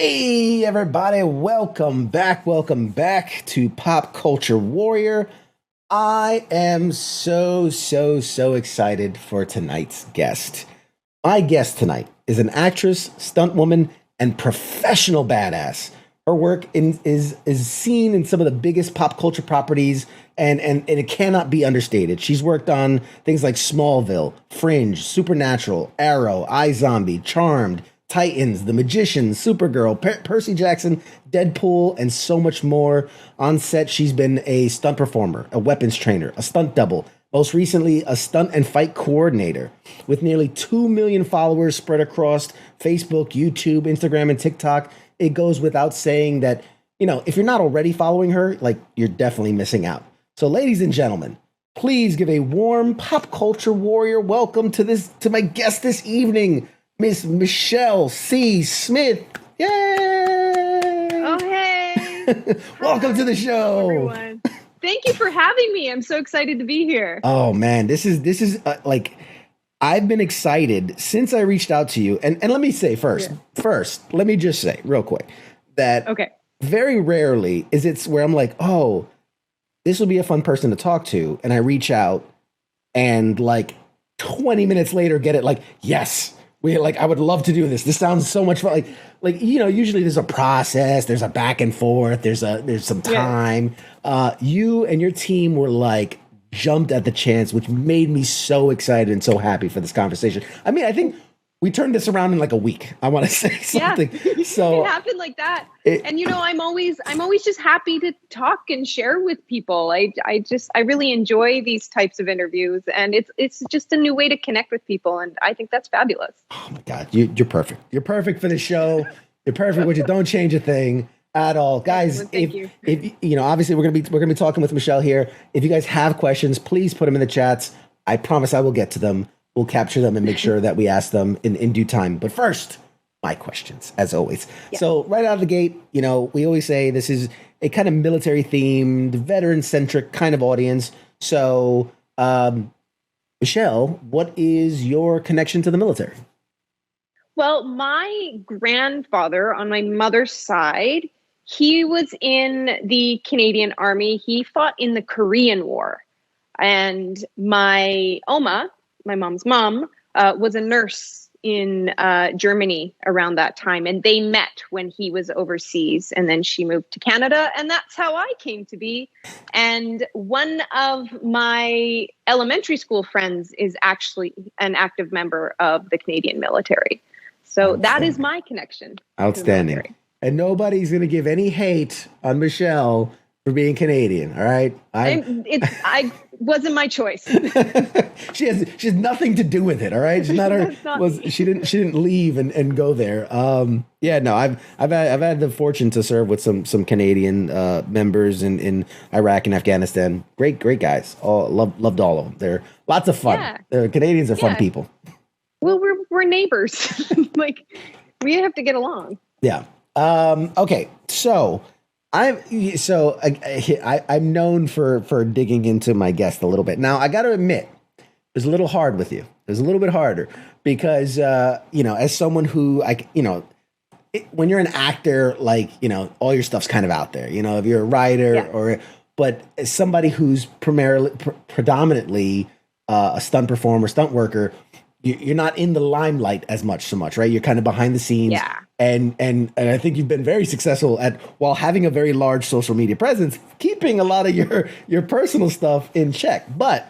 Hey, everybody, welcome back to Pop Culture Warrior. I am so excited for tonight's guest. My guest tonight is an actress, stunt woman, and professional badass. Her work is seen in some of the biggest pop culture properties, and it cannot be understated. She's worked on things like Smallville, Fringe, Supernatural, Arrow, iZombie, Charmed, Titans, The Magician, Supergirl, Percy Jackson, Deadpool, and so much more. On set, she's been a stunt performer, a weapons trainer, a stunt double, most recently a stunt and fight coordinator. With nearly 2 million followers spread across Facebook, YouTube, Instagram, and TikTok, it goes without saying that, if you're not already following her, you're definitely missing out. So, ladies and gentlemen, please give a warm Pop Culture Warrior welcome to my guest this evening, Miss Michelle C. Smith. Yay! Oh, hey. Welcome to the show. Hello, everyone. Thank you for having me. I'm so excited to be here. Oh, man. This is I've been excited since I reached out to you. And let me say first, let me just say real quick that very rarely is it where I'm like, oh, this will be a fun person to talk to. And I reach out and 20 minutes later get it yes. I would love to do this. This sounds so much fun. Usually there's a process, there's a back and forth, there's some time. You and your team were jumped at the chance, which made me so excited and so happy for this conversation. I mean, I think we turned this around in a week. I want to say something. Yeah. So it happened like that. I'm always just happy to talk and share with people. I really enjoy these types of interviews, and it's just a new way to connect with people, and I think that's fabulous. Oh my God, you're perfect. You're perfect for the show. You're perfect with you. Don't change a thing at all, guys. Well, thank you. Obviously we're gonna be talking with Michelle here. If you guys have questions, please put them in the chats. I promise I will get to them. We'll capture them and make sure that we ask them in due time. But first, my questions, as always. Yeah. So right out of the gate, we always say this is a kind of military-themed, veteran-centric kind of audience. So, Michelle, what is your connection to the military? Well, my grandfather on my mother's side, he was in the Canadian Army. He fought in the Korean War. And my Oma, my mom's mom, was a nurse in Germany around that time. And they met when he was overseas. And then she moved to Canada. And that's how I came to be. And one of my elementary school friends is actually an active member of the Canadian military. So that is my connection. Outstanding. And nobody's going to give any hate on Michelle for being Canadian, all right? I wasn't my choice. She has nothing to do with it, all right? She's not she didn't leave and go there. I've had the fortune to serve with some Canadian members in Iraq and Afghanistan. Great guys. Loved all of them. They're lots of fun. Yeah. Canadians are fun people. Well, we're neighbors. We have to get along. Yeah. Okay. So I'm known for digging into my guest a little bit. Now, I got to admit, it was a little hard with you. It was a little bit harder because, as someone who, when you're an actor, all your stuff's kind of out there. If you're a writer but as somebody who's predominantly a stunt performer, stunt worker, you're not in the limelight so much, right? You're kind of behind the scenes. Yeah. And I think you've been very successful while having a very large social media presence, keeping a lot of your personal stuff in check. But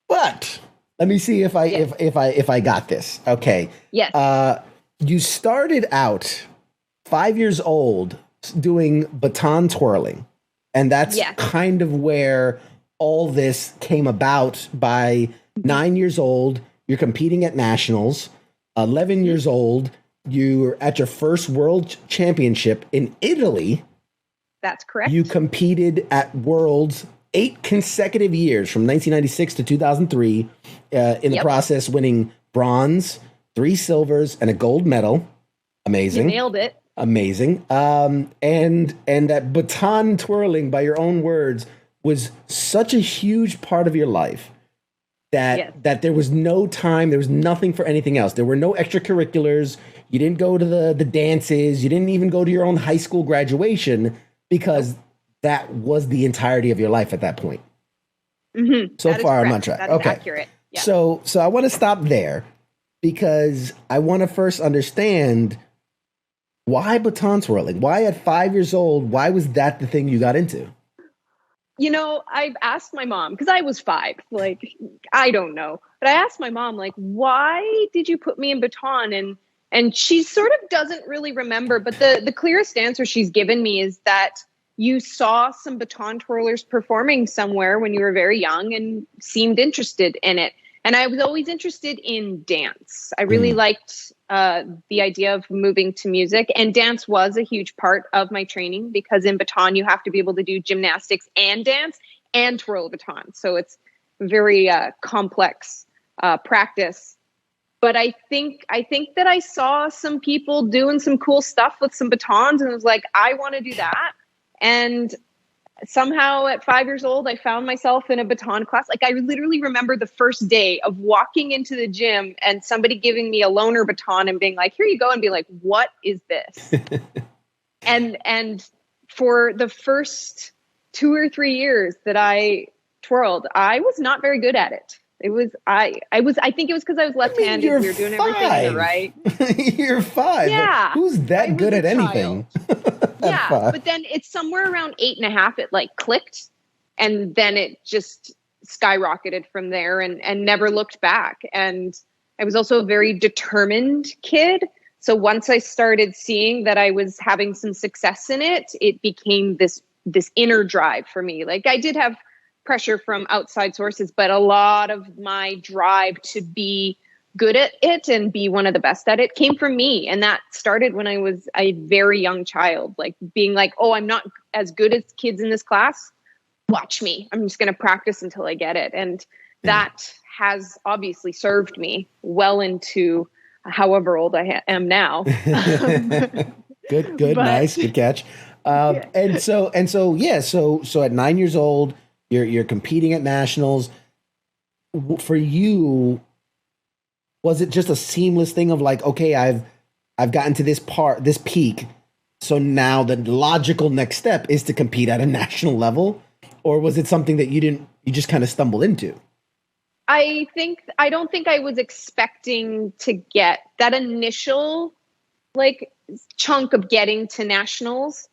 let me see if I got this. Okay. Yes. You started out 5 years old doing baton twirling, and that's kind of where all this came about. By 9 years old, you're competing at nationals. 11 years old, you're at your first world championship in Italy. That's correct. You competed at Worlds 8 consecutive years from 1996 to 2003, in the process winning bronze, 3 silvers, and a gold medal. Amazing. You nailed it. Amazing. And that baton twirling, by your own words, was such a huge part of your life. that Yes. that there was no time, there was nothing for anything else. There were no extracurriculars. You didn't go to the dances. You didn't even go to your own high school graduation because that was the entirety of your life at that point. So That is far, I'm correct. on track. That is Okay. accurate. Yeah. So I want to stop there because I want to first understand why baton twirling. Why at 5 years old? Why was that the thing you got into? You know, I've asked my mom because I was 5. Like, I don't know, but I asked my mom, like, why did you put me in baton? And she sort of doesn't really remember. But the clearest answer she's given me is that you saw some baton twirlers performing somewhere when you were very young and seemed interested in it. And I was always interested in dance. I really liked the idea of moving to music, and dance was a huge part of my training because in baton you have to be able to do gymnastics and dance and twirl a baton. So it's very complex practice. But I think that I saw some people doing some cool stuff with some batons and was like, I want to do that. And somehow at 5 years old, I found myself in a baton class. Like, I literally remember the first day of walking into the gym and somebody giving me a loaner baton and being like, here you go. And be like, what is this? and for the first 2 or 3 years that I twirled, I was not very good at it. I think it was because I was left-handed. We were doing everything in the right. You're 5. Yeah. Who's that good at anything? Yeah. But then it's somewhere around 8.5, it like clicked. And then it just skyrocketed from there and never looked back. And I was also a very determined kid. So once I started seeing that I was having some success in it, it became this inner drive for me. Like, I did have pressure from outside sources, but a lot of my drive to be good at it and be one of the best at it came from me. And that started when I was a very young child, like being like, oh, I'm not as good as kids in this class. Watch me. I'm just going to practice until I get it. And that has obviously served me well into however old I am now. Good, nice, good catch. And so at 9 years old, you're competing at nationals. For you, was it just a seamless thing of like, okay, I've gotten to this peak, so now the logical next step is to compete at a national level? Or was it something that you just kind of stumbled into? I don't think I was expecting to get that initial like chunk of getting to nationals.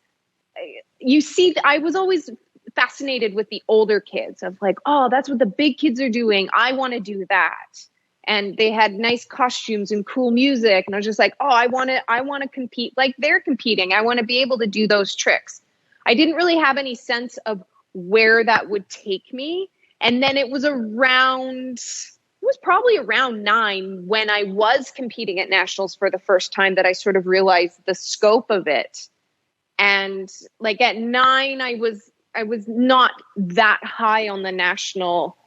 You see, I was always fascinated with the older kids of like, oh, that's what the big kids are doing. I want to do that. And they had nice costumes and cool music. And I was just like, oh, I want to compete like they're competing. I want to be able to do those tricks. I didn't really have any sense of where that would take me. And then it was probably around 9 when I was competing at nationals for the first time that I sort of realized the scope of it. And like at 9, I was not that high on the national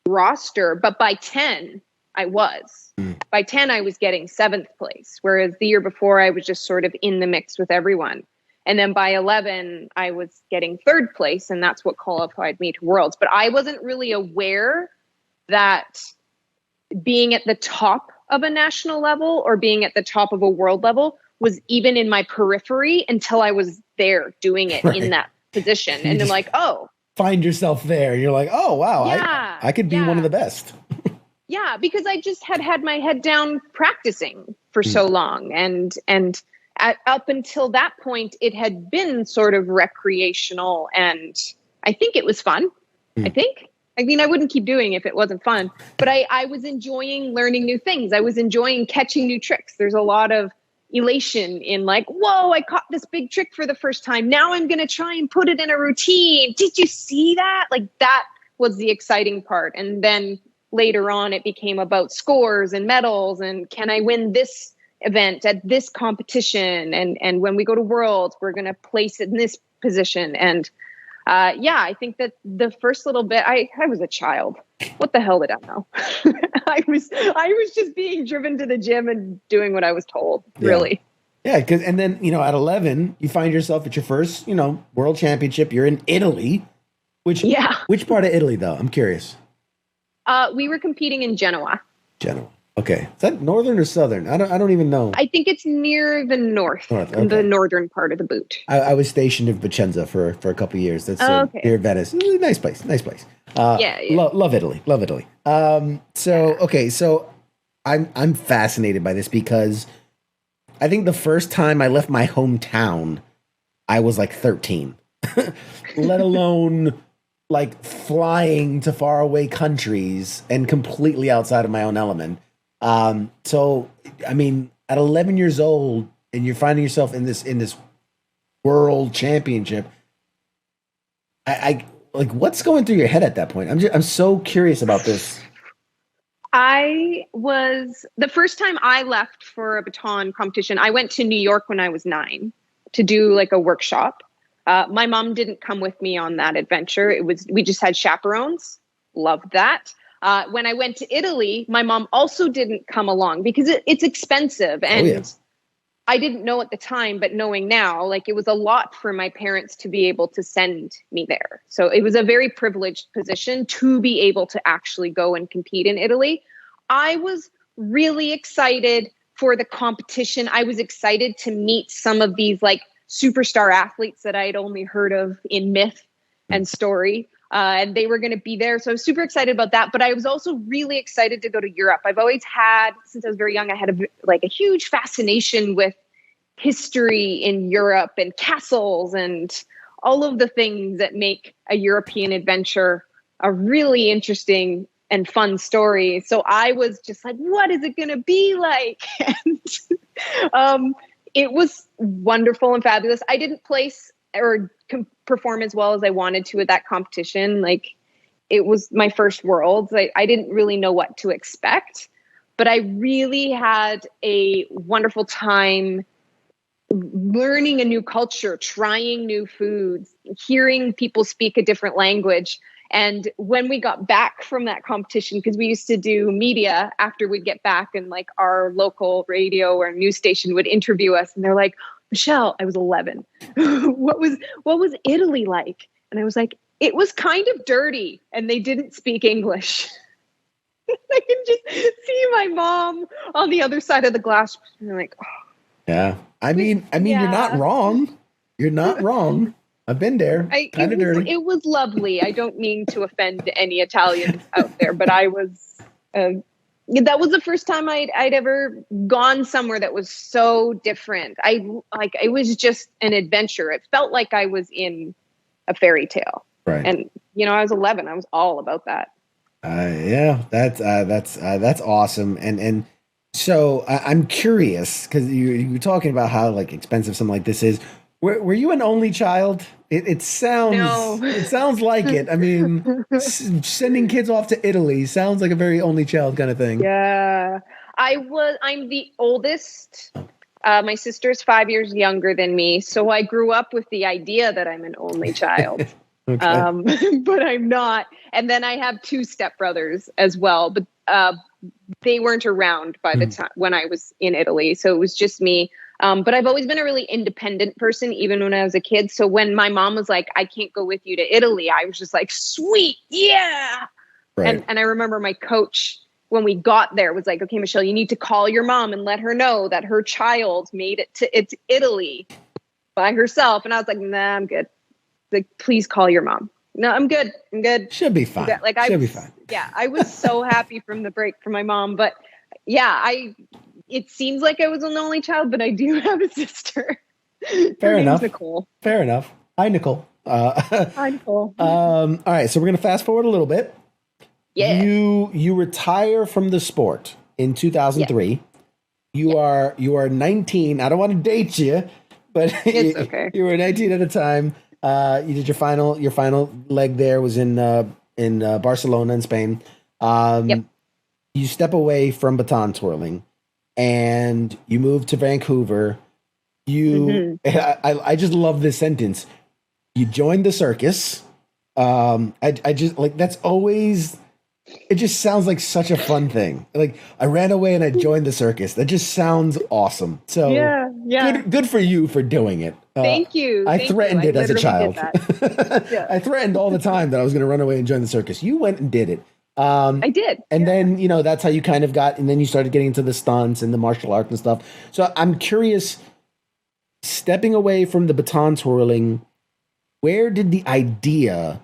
roster, but by 10, I was. By 10, I was getting 7th place, whereas the year before, I was just sort of in the mix with everyone. And then by 11, I was getting 3rd place, and that's what qualified me to Worlds. But I wasn't really aware that being at the top of a national level or being at the top of a world level was even in my periphery until I was there doing it in that position. And I'm like, oh. Find yourself there. You're like, oh, wow, yeah, I could be one of the best. Yeah, because I just had my head down practicing for so long. And up until that point, it had been sort of recreational. And I think it was fun. I mean, I wouldn't keep doing it if it wasn't fun. But I was enjoying learning new things. I was enjoying catching new tricks. There's a lot of elation in like, whoa, I caught this big trick for the first time. Now I'm going to try and put it in a routine. Did you see that? Like, that was the exciting part. And then later on, it became about scores and medals and can I win this event at this competition? And when we go to Worlds, we're going to place it in this position. And I think that the first little bit, I was a child. What the hell did I know? I was just being driven to the gym and doing what I was told, really. Yeah, and then, at 11, you find yourself at your first, world championship. You're in Italy. Which part of Italy, though? I'm curious. We were competing in Genoa. Genoa. Okay. Is that northern or southern? I don't even know. I think it's near the north, Okay. the northern part of the boot. I was stationed in Vicenza for a couple of years. That's near Venice. Nice place. Nice place. Yeah. Love Italy. Love Italy. So I'm fascinated by this because I think the first time I left my hometown, I was like 13, let alone like flying to faraway countries and completely outside of my own element. So, I mean, at 11 years old and you're finding yourself in this world championship, I like, what's going through your head at that point? I'm so curious about this. The first time I left for a baton competition, I went to New York when I was 9 to do like a workshop. My mom didn't come with me on that adventure. We just had chaperones. Loved that. When I went to Italy, my mom also didn't come along because it's expensive. And I didn't know at the time, but knowing now, like it was a lot for my parents to be able to send me there. So it was a very privileged position to be able to actually go and compete in Italy. I was really excited for the competition. I was excited to meet some of these like superstar athletes that I had only heard of in myth and story. And they were going to be there. So I was super excited about that. But I was also really excited to go to Europe. I've always had, since I was very young, I had a huge fascination with history in Europe and castles and all of the things that make a European adventure a really interesting and fun story. So I was just like, what is it going to be like? And it was wonderful and fabulous. I didn't place or perform as well as I wanted to at that competition. Like it was my first Worlds. I didn't really know what to expect, but I really had a wonderful time learning a new culture, trying new foods, hearing people speak a different language. And when we got back from that competition, because we used to do media after we'd get back and like our local radio or news station would interview us and they're like, Michelle, I was 11. What was Italy like? And I was like, it was kind of dirty and they didn't speak English. I can just see my mom on the other side of the glass. And I'm like, oh. Yeah. I mean, you're not wrong. You're not wrong. I've been there. Kind of dirty. It was lovely. I don't mean to offend any Italians out there, but I was, that was the first time I'd ever gone somewhere that was so different. It was just an adventure. It felt like I was in a fairy tale. Right. And, I was 11. I was all about that. Yeah, that's awesome. And so I'm curious because you were talking about how like expensive something like this is. Were you an only child? It sounds like it. I mean, sending kids off to Italy sounds like a very only child kind of thing. Yeah, I'm the oldest. My sister's 5 years younger than me, so I grew up with the idea that I'm an only child. Okay. But I'm not. And then I have 2 stepbrothers as well, but they weren't around by the time when I was in Italy, so it was just me. But I've always been a really independent person, even when I was a kid. So when my mom was like, I can't go with you to Italy, I was just like, sweet, yeah. Right. And I remember my coach, when we got there, was like, okay, Michelle, you need to call your mom and let her know that her child made it to Italy by herself. And I was like, nah, I'm good. Like, please call your mom. No, I'm good. Should be fine. Should be fine. Yeah, I was so happy from the break from my mom. But yeah, it seems like I was an only child, but I do have a sister. Fair enough. Nicole. Fair enough. Hi, Nicole. Hi, Nicole. All right, so we're going to fast forward a little bit. Yeah. You retire from the sport in 2003. Yeah. You are 19. I don't want to date you, but it's okay. You were 19 at the time. You did your final leg there was in Barcelona in Spain. Yep. You step away from baton twirling and you move to Vancouver. I just love this sentence. You joined the circus. I just like, that's always, it just sounds like such a fun thing. Like I ran away and I joined the circus. That just sounds awesome. So yeah. Good for you for doing it. Thank you. I threatened it as a child. I threatened all the time that I was going to run away and join the circus. You went and did it. I did. And then, that's how you kind of got, and then you started getting into the stunts and the martial arts and stuff. So I'm curious, stepping away from the baton twirling, where did the idea,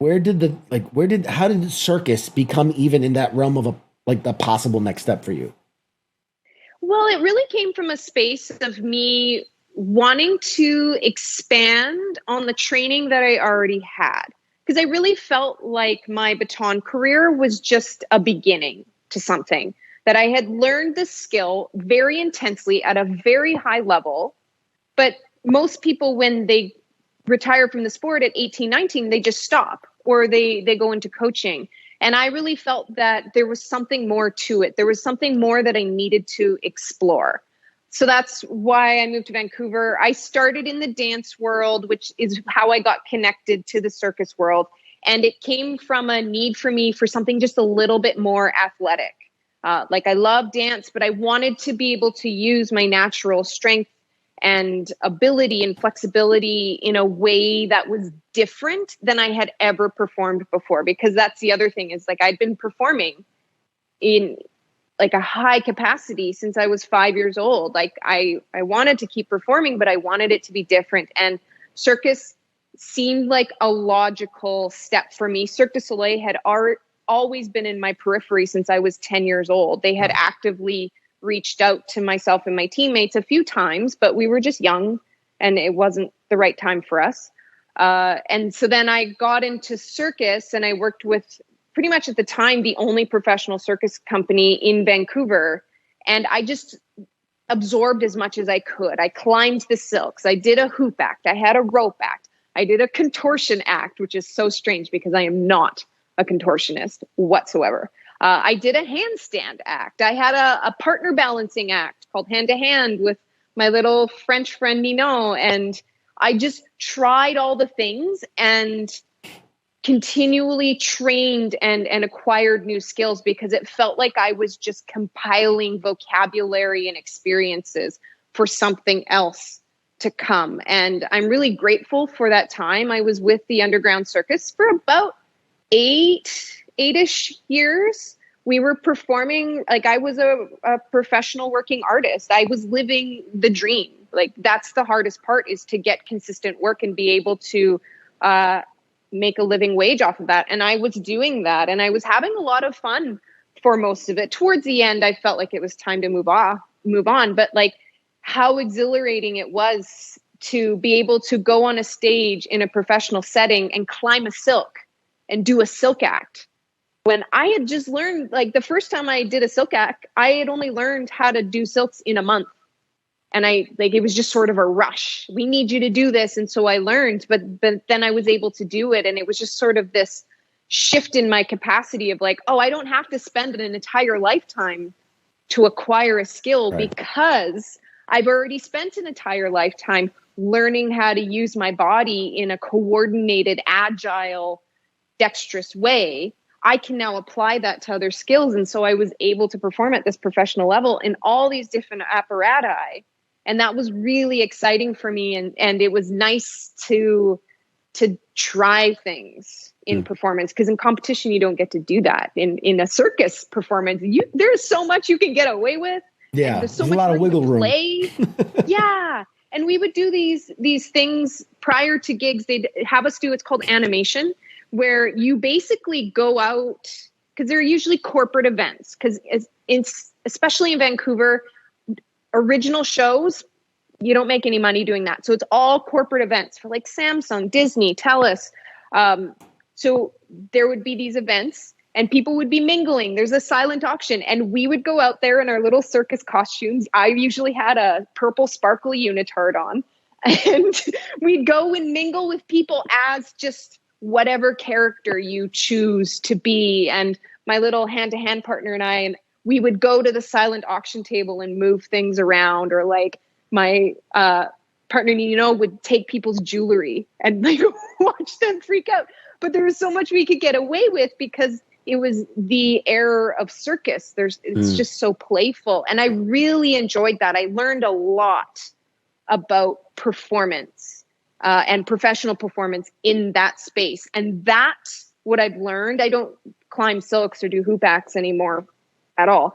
how did the circus become even in that realm of the possible next step for you? Well, it really came from a space of me wanting to expand on the training that I already had. Because I really felt like my baton career was just a beginning to something, that I had learned the skill very intensely at a very high level. But most people, when they retire from the sport at 18, 19, they just stop, or they go into coaching. And I really felt that there was something more to it. There was something more that I needed to explore. So that's why I moved to Vancouver. I started in the dance world, which is how I got connected to the circus world. And it came from a need for me for something just a little bit more athletic. Like, I love dance, but I wanted to be able to use my natural strength and ability and flexibility in a way that was different than I had ever performed before. Because that's the other thing, is like, I'd been performing in like a high capacity since I was 5 years old. Like, I wanted to keep performing, but I wanted it to be different. And circus seemed like a logical step for me. Cirque du Soleil had always been in my periphery since I was 10 years old. They had actively reached out to myself and my teammates a few times, but we were just young and it wasn't the right time for us. And so then I got into circus, and I worked with pretty much at the time the only professional circus company in Vancouver. And I just absorbed as much as I could. I climbed the silks. I did a hoop act. I had a rope act. I did a contortion act, which is so strange because I am not a contortionist whatsoever. I did a handstand act. I had a partner balancing act called Hand to Hand with my little French friend Ninon. And I just tried all the things and continually trained and acquired new skills, because it felt like I was just compiling vocabulary and experiences for something else to come. And I'm really grateful for that time. I was with the Underground Circus for about eight-ish years. We were performing, like, I was a professional working artist. I was living the dream. Like, that's the hardest part, is to get consistent work and be able to make a living wage off of that. And I was doing that, and I was having a lot of fun for most of it. Towards the end, I felt like it was time to move on. But like, how exhilarating it was to be able to go on a stage in a professional setting and climb a silk and do a silk act. When I had just learned, like, the first time I did a silk act, I had only learned how to do silks in a month. And it was just sort of a rush. We need you to do this. And so I learned, but then I was able to do it. And it was just sort of this shift in my capacity of like, oh, I don't have to spend an entire lifetime to acquire a skill, right? Because I've already spent an entire lifetime learning how to use my body in a coordinated, agile, dexterous way. I can now apply that to other skills. And so I was able to perform at this professional level in all these different apparati. And that was really exciting for me. And it was nice to try things in performance, because in competition, you don't get to do that. In a circus performance, there's so much you can get away with. Yeah, there's so a much lot of wiggle room. Yeah. And we would do these things prior to gigs. They'd have us do, it's called animation, where you basically go out, because they're usually corporate events, because especially in Vancouver, original shows, you don't make any money doing that. So it's all corporate events for like Samsung, Disney, TELUS. So there would be these events and people would be mingling. There's a silent auction, and we would go out there in our little circus costumes. I usually had a purple sparkly unitard on, and we'd go and mingle with people as just whatever character you choose to be. And my little hand-to-hand partner and we would go to the silent auction table and move things around, or like my partner, would take people's jewelry and like watch them freak out. But there was so much we could get away with because it was the era of circus. It's just so playful. And I really enjoyed that. I learned a lot about performance and professional performance in that space. And that what I've learned. I don't climb silks or do hoop acts anymore at all,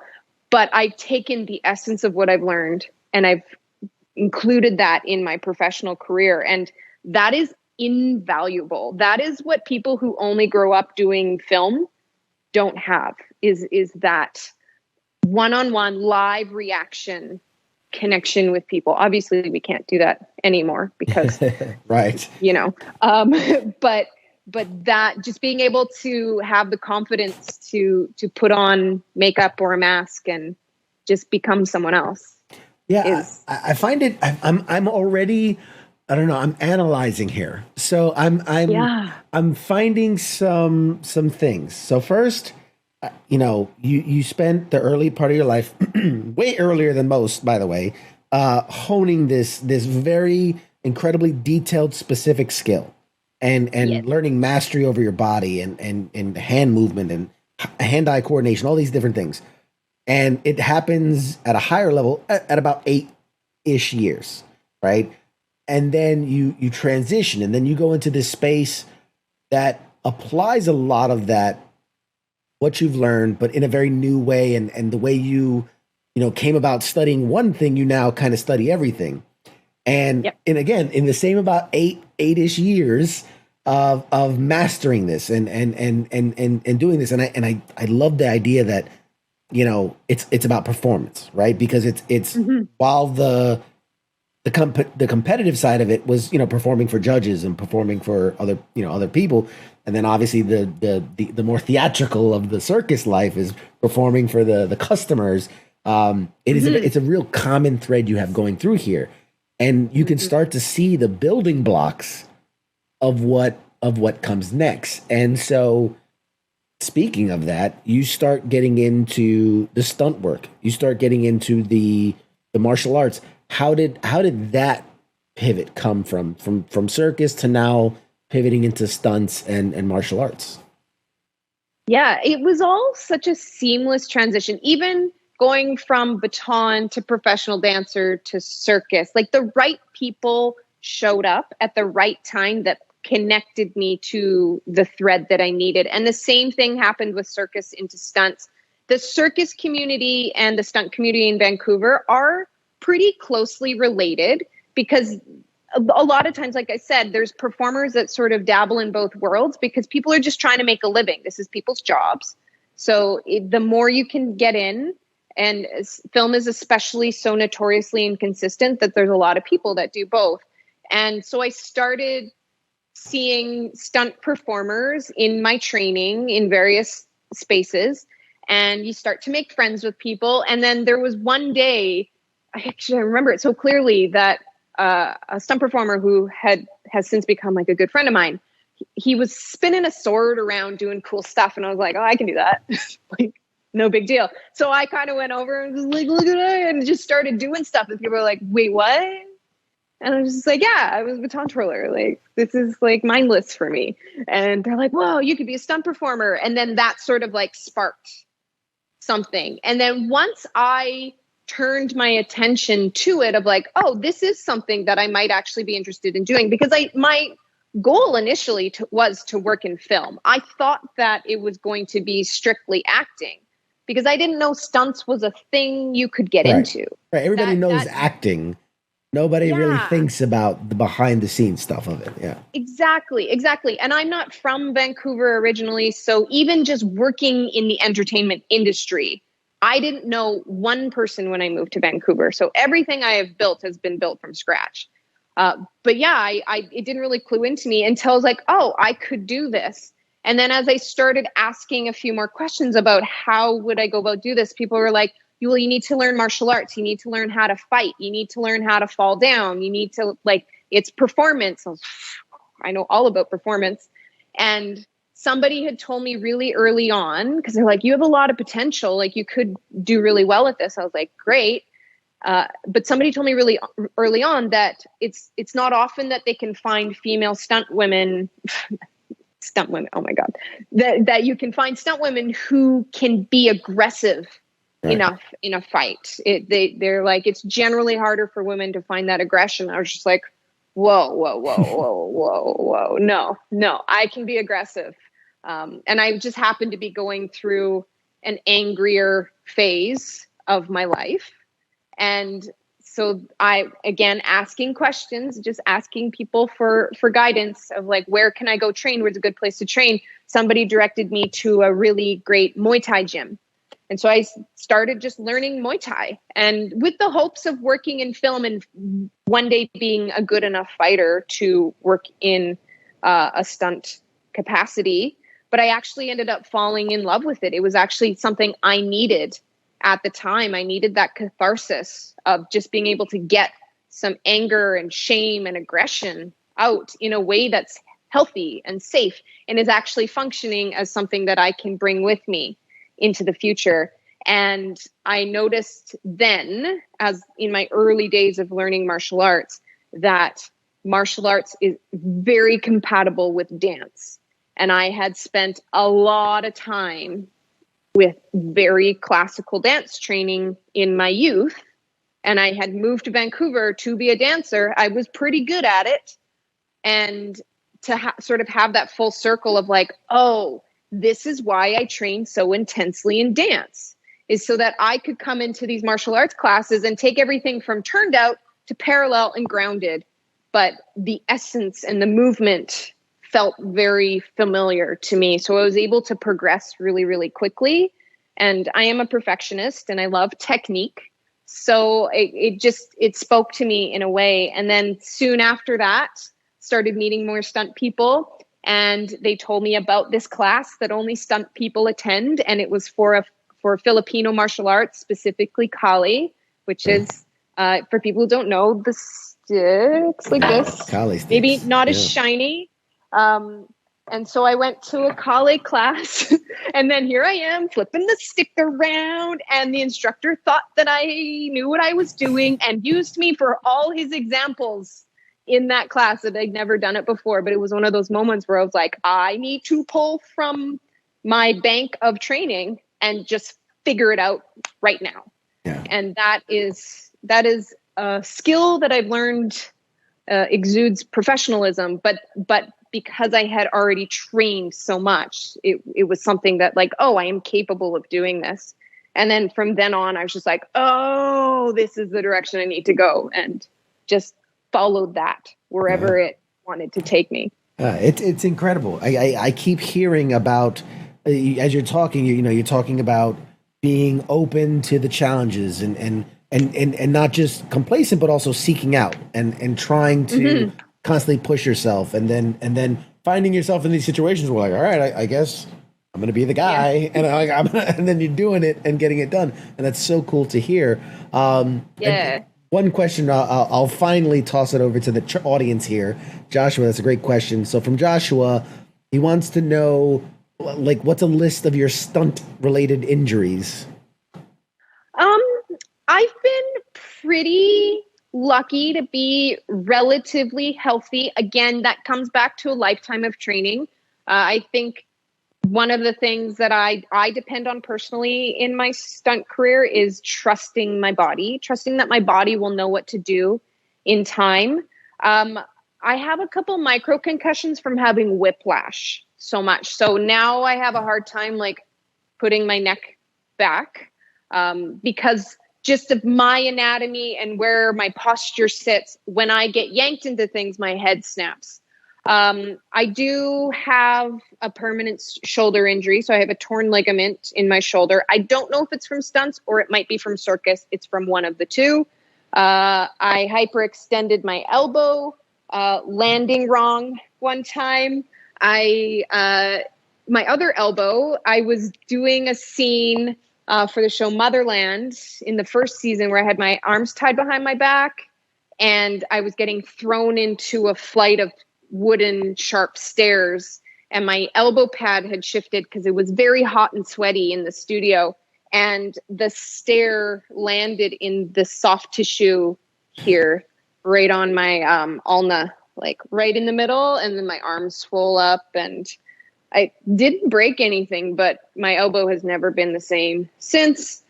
but I've taken the essence of what I've learned and I've included that in my professional career. And that is invaluable. That is what people who only grow up doing film don't have, is that one-on-one live reaction connection with people. Obviously we can't do that anymore because right. But that, just being able to have the confidence to put on makeup or a mask and just become someone else. Yeah, I find it. I'm already. I don't know. I'm analyzing here, so I'm finding some things. So first, you spent the early part of your life, way earlier than most, by the way, honing this very incredibly detailed, specific skill, and learning mastery over your body and hand movement and hand-eye coordination, all these different things. And it happens at a higher level at about 8-ish years, right? And then you transition, and then you go into this space that applies a lot of that, what you've learned, but in a very new way. And the way you came about studying one thing, you now kind of study everything. And and again, in the same about 8-ish years of mastering this and doing this, and I love the idea that it's about performance, right? Because it's while the competitive side of it was performing for judges and performing for other people, and then obviously the more theatrical of the circus life is performing for the customers. It's a real common thread you have going through here, and you can start to see the building blocks of what comes next. And so, speaking of that, you start getting into the stunt work. You start getting into the martial arts. How did that pivot come from circus to now pivoting into stunts and martial arts? Yeah, it was all such a seamless transition. Even going from baton to professional dancer to circus, like the right people showed up at the right time that connected me to the thread that I needed. And the same thing happened with circus into stunts. The circus community and the stunt community in Vancouver are pretty closely related because a lot of times, like I said, there's performers that sort of dabble in both worlds because people are just trying to make a living. This is people's jobs. So the more you can get in, and film is especially so notoriously inconsistent that there's a lot of people that do both. And so I started seeing stunt performers in my training in various spaces, and you start to make friends with people. And then there was one day, I remember it so clearly, that a stunt performer who has since become like a good friend of mine, he was spinning a sword around doing cool stuff. And I was like, oh, I can do that. Like, no big deal. So I kind of went over and was like, look at that, and just started doing stuff. And people were like, wait, what? And I was just like, yeah, I was a baton twirler. Like, this is like mindless for me. And they're like, whoa, you could be a stunt performer. And then that sort of like sparked something. And then once I turned my attention to it, of like, oh, this is something that I might actually be interested in doing, because my goal initially was to work in film. I thought that it was going to be strictly acting because I didn't know stunts was a thing you could get into. Right. Everybody knows acting. Nobody really thinks about the behind the scenes stuff of it. Yeah, exactly. And I'm not from Vancouver originally. So even just working in the entertainment industry, I didn't know one person when I moved to Vancouver. So everything I have built has been built from scratch. But yeah, it didn't really clue into me until I was like, oh, I could do this. And then as I started asking a few more questions about how would I go about do this, people were like, well, you need to learn martial arts. You need to learn how to fight. You need to learn how to fall down. You need to, like, it's performance. I know all about performance. And somebody had told me really early on, because they're like, you have a lot of potential. Like, you could do really well at this. I was like, great. But somebody told me really early on that it's not often that they can find female stunt women. Oh my God, that you can find stunt women who can be aggressive enough in a fight. They're like, it's generally harder for women to find that aggression. I was just like, whoa. No, I can be aggressive. And I just happened to be going through an angrier phase of my life. And so I, again, asking questions, just asking people for guidance of like, where can I go train? Where's a good place to train? Somebody directed me to a really great Muay Thai gym. And so I started just learning Muay Thai, and with the hopes of working in film and one day being a good enough fighter to work in a stunt capacity. But I actually ended up falling in love with it. It was actually something I needed at the time. I needed that catharsis of just being able to get some anger and shame and aggression out in a way that's healthy and safe and is actually functioning as something that I can bring with me into the future. And I noticed then, as in my early days of learning martial arts, that martial arts is very compatible with dance. And I had spent a lot of time with very classical dance training in my youth. And I had moved to Vancouver to be a dancer. I was pretty good at it. And to sort of have that full circle of like, oh, this is why I train so intensely in dance, is so that I could come into these martial arts classes and take everything from turned out to parallel and grounded. But the essence and the movement felt very familiar to me. So I was able to progress really, really quickly. And I am a perfectionist and I love technique. So it spoke to me in a way. And then soon after that, started meeting more stunt people. And they told me about this class that only stunt people attend. And it was for Filipino martial arts, specifically Kali, which is, for people who don't know, the sticks like this. Kali sticks. Maybe not as shiny. And so I went to a Kali class and then here I am flipping the stick around, and the instructor thought that I knew what I was doing and used me for all his examples in that class that I'd never done it before. But it was one of those moments where I was like, I need to pull from my bank of training and just figure it out right now. Yeah. And that is a skill that I've learned exudes professionalism, but because I had already trained so much, it was something that like, oh, I am capable of doing this. And then from then on, I was just like, oh, this is the direction I need to go, and just followed that wherever it wanted to take me. It's incredible. I keep hearing about, as you're talking, you're talking about being open to the challenges and not just complacent, but also seeking out and trying to constantly push yourself, and then finding yourself in these situations where like, all right, I guess I'm going to be the guy, and then you're doing it and getting it done, and that's so cool to hear. One question, I'll finally toss it over to the audience here. Joshua, that's a great question. So from Joshua, he wants to know, like, what's a list of your stunt-related injuries? I've been pretty lucky to be relatively healthy. Again, that comes back to a lifetime of training. I think one of the things that I depend on personally in my stunt career is trusting my body, trusting that my body will know what to do in time. I have a couple micro concussions from having whiplash so much. So now I have a hard time like putting my neck back because just of my anatomy and where my posture sits. When I get yanked into things, my head snaps. I do have a permanent shoulder injury. So I have a torn ligament in my shoulder. I don't know if it's from stunts or it might be from circus. It's from one of the two. I hyperextended my elbow, landing wrong one time. My other elbow, I was doing a scene for the show Motherland in the first season where I had my arms tied behind my back and I was getting thrown into a flight of wooden sharp stairs, and my elbow pad had shifted because it was very hot and sweaty in the studio, and the stair landed in the soft tissue here right on my ulna, like right in the middle, and then my arm swole up, and I didn't break anything, but my elbow has never been the same since.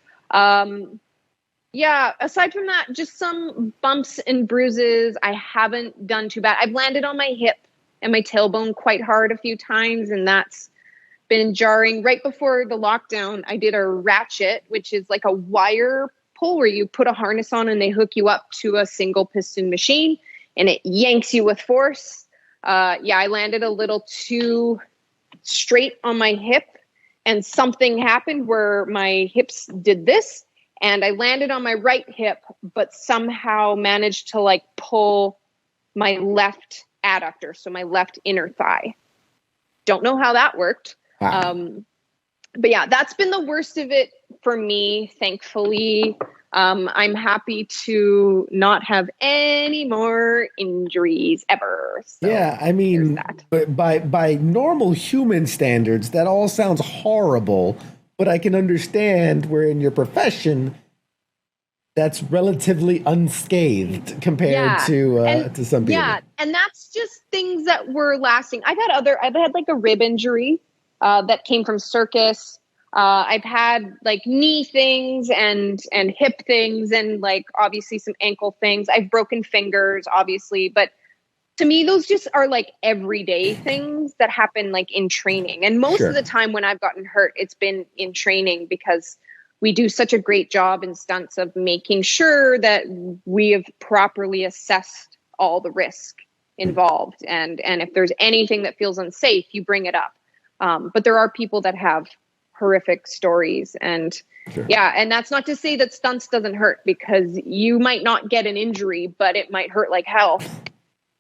Aside from that, just some bumps and bruises. I haven't done too bad. I've landed on my hip and my tailbone quite hard a few times, and that's been jarring. Right before the lockdown, I did a ratchet, which is like a wire pull where you put a harness on and they hook you up to a single piston machine and it yanks you with force. I landed a little too straight on my hip and something happened where my hips did this and I landed on my right hip, but somehow managed to like pull my left adductor, so my left inner thigh. Don't know how that worked. Wow. But yeah, that's been the worst of it for me, thankfully. I'm happy to not have any more injuries ever. So Yeah, I mean, but by normal human standards, that all sounds horrible, but I can understand where in your profession that's relatively unscathed compared to some people. Yeah, and that's just things that were lasting. I've had like a rib injury that came from circus. I've had like knee things and hip things and like obviously some ankle things. I've broken fingers, obviously, but to me, those just are like everyday things that happen like in training. And most of the time when I've gotten hurt, it's been in training because we do such a great job in stunts of making sure that we have properly assessed all the risk involved. And if there's anything that feels unsafe, you bring it up. But there are people that have horrific stories and and that's not to say that stunts doesn't hurt, because you might not get an injury, but it might hurt like hell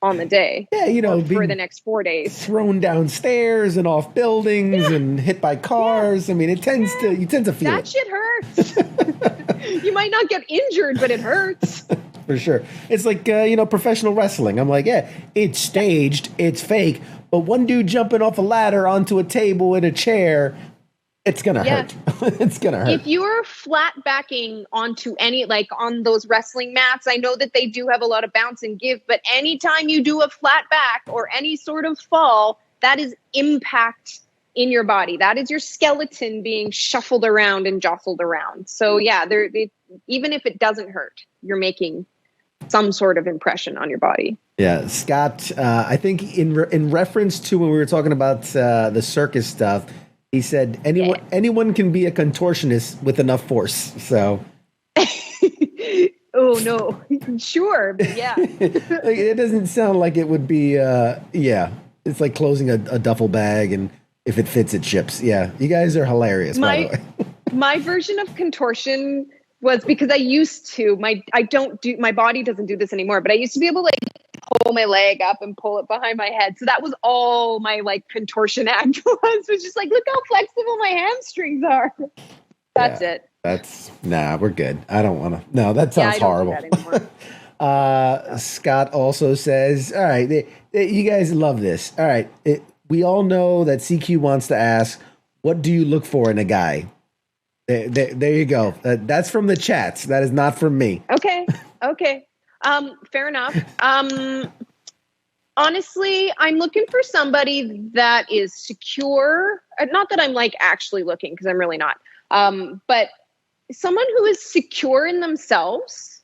on the day. Yeah, you know, for the next 4 days. Thrown downstairs and off buildings and hit by cars. Yeah. I mean, you tend to feel that shit hurts. You might not get injured, but it hurts. For sure. It's like, professional wrestling. I'm like, yeah, it's staged, it's fake, but one dude jumping off a ladder onto a table in a chair, it's going to hurt. It's going to hurt. If you're flat backing onto any, like on those wrestling mats, I know that they do have a lot of bounce and give, but anytime you do a flat back or any sort of fall, that is impact in your body. That is your skeleton being shuffled around and jostled around. So yeah, even if it doesn't hurt, you're making some sort of impression on your body. Yeah, Scott, I think in reference to when we were talking about the circus stuff, he said anyone can be a contortionist with enough force. So, oh no, sure, but yeah, it doesn't sound like it would be. It's like closing a duffel bag, and if it fits, it ships. Yeah, you guys are hilarious. By the way, my version of contortion was because I used to. My body doesn't do this anymore, but I used to be able to like pull my leg up and pull it behind my head. So that was all my like contortion act was just like, look how flexible my hamstrings are. That's it. We're good. I don't want to. No, that sounds horrible. Scott also says, all right, you guys love this. All right. We all know that CQ wants to ask, what do you look for in a guy? There you go. That's from the chats. That is not from me. Okay. Fair enough. Honestly, I'm looking for somebody that is secure. Not that I'm like actually looking, because I'm really not. But someone who is secure in themselves,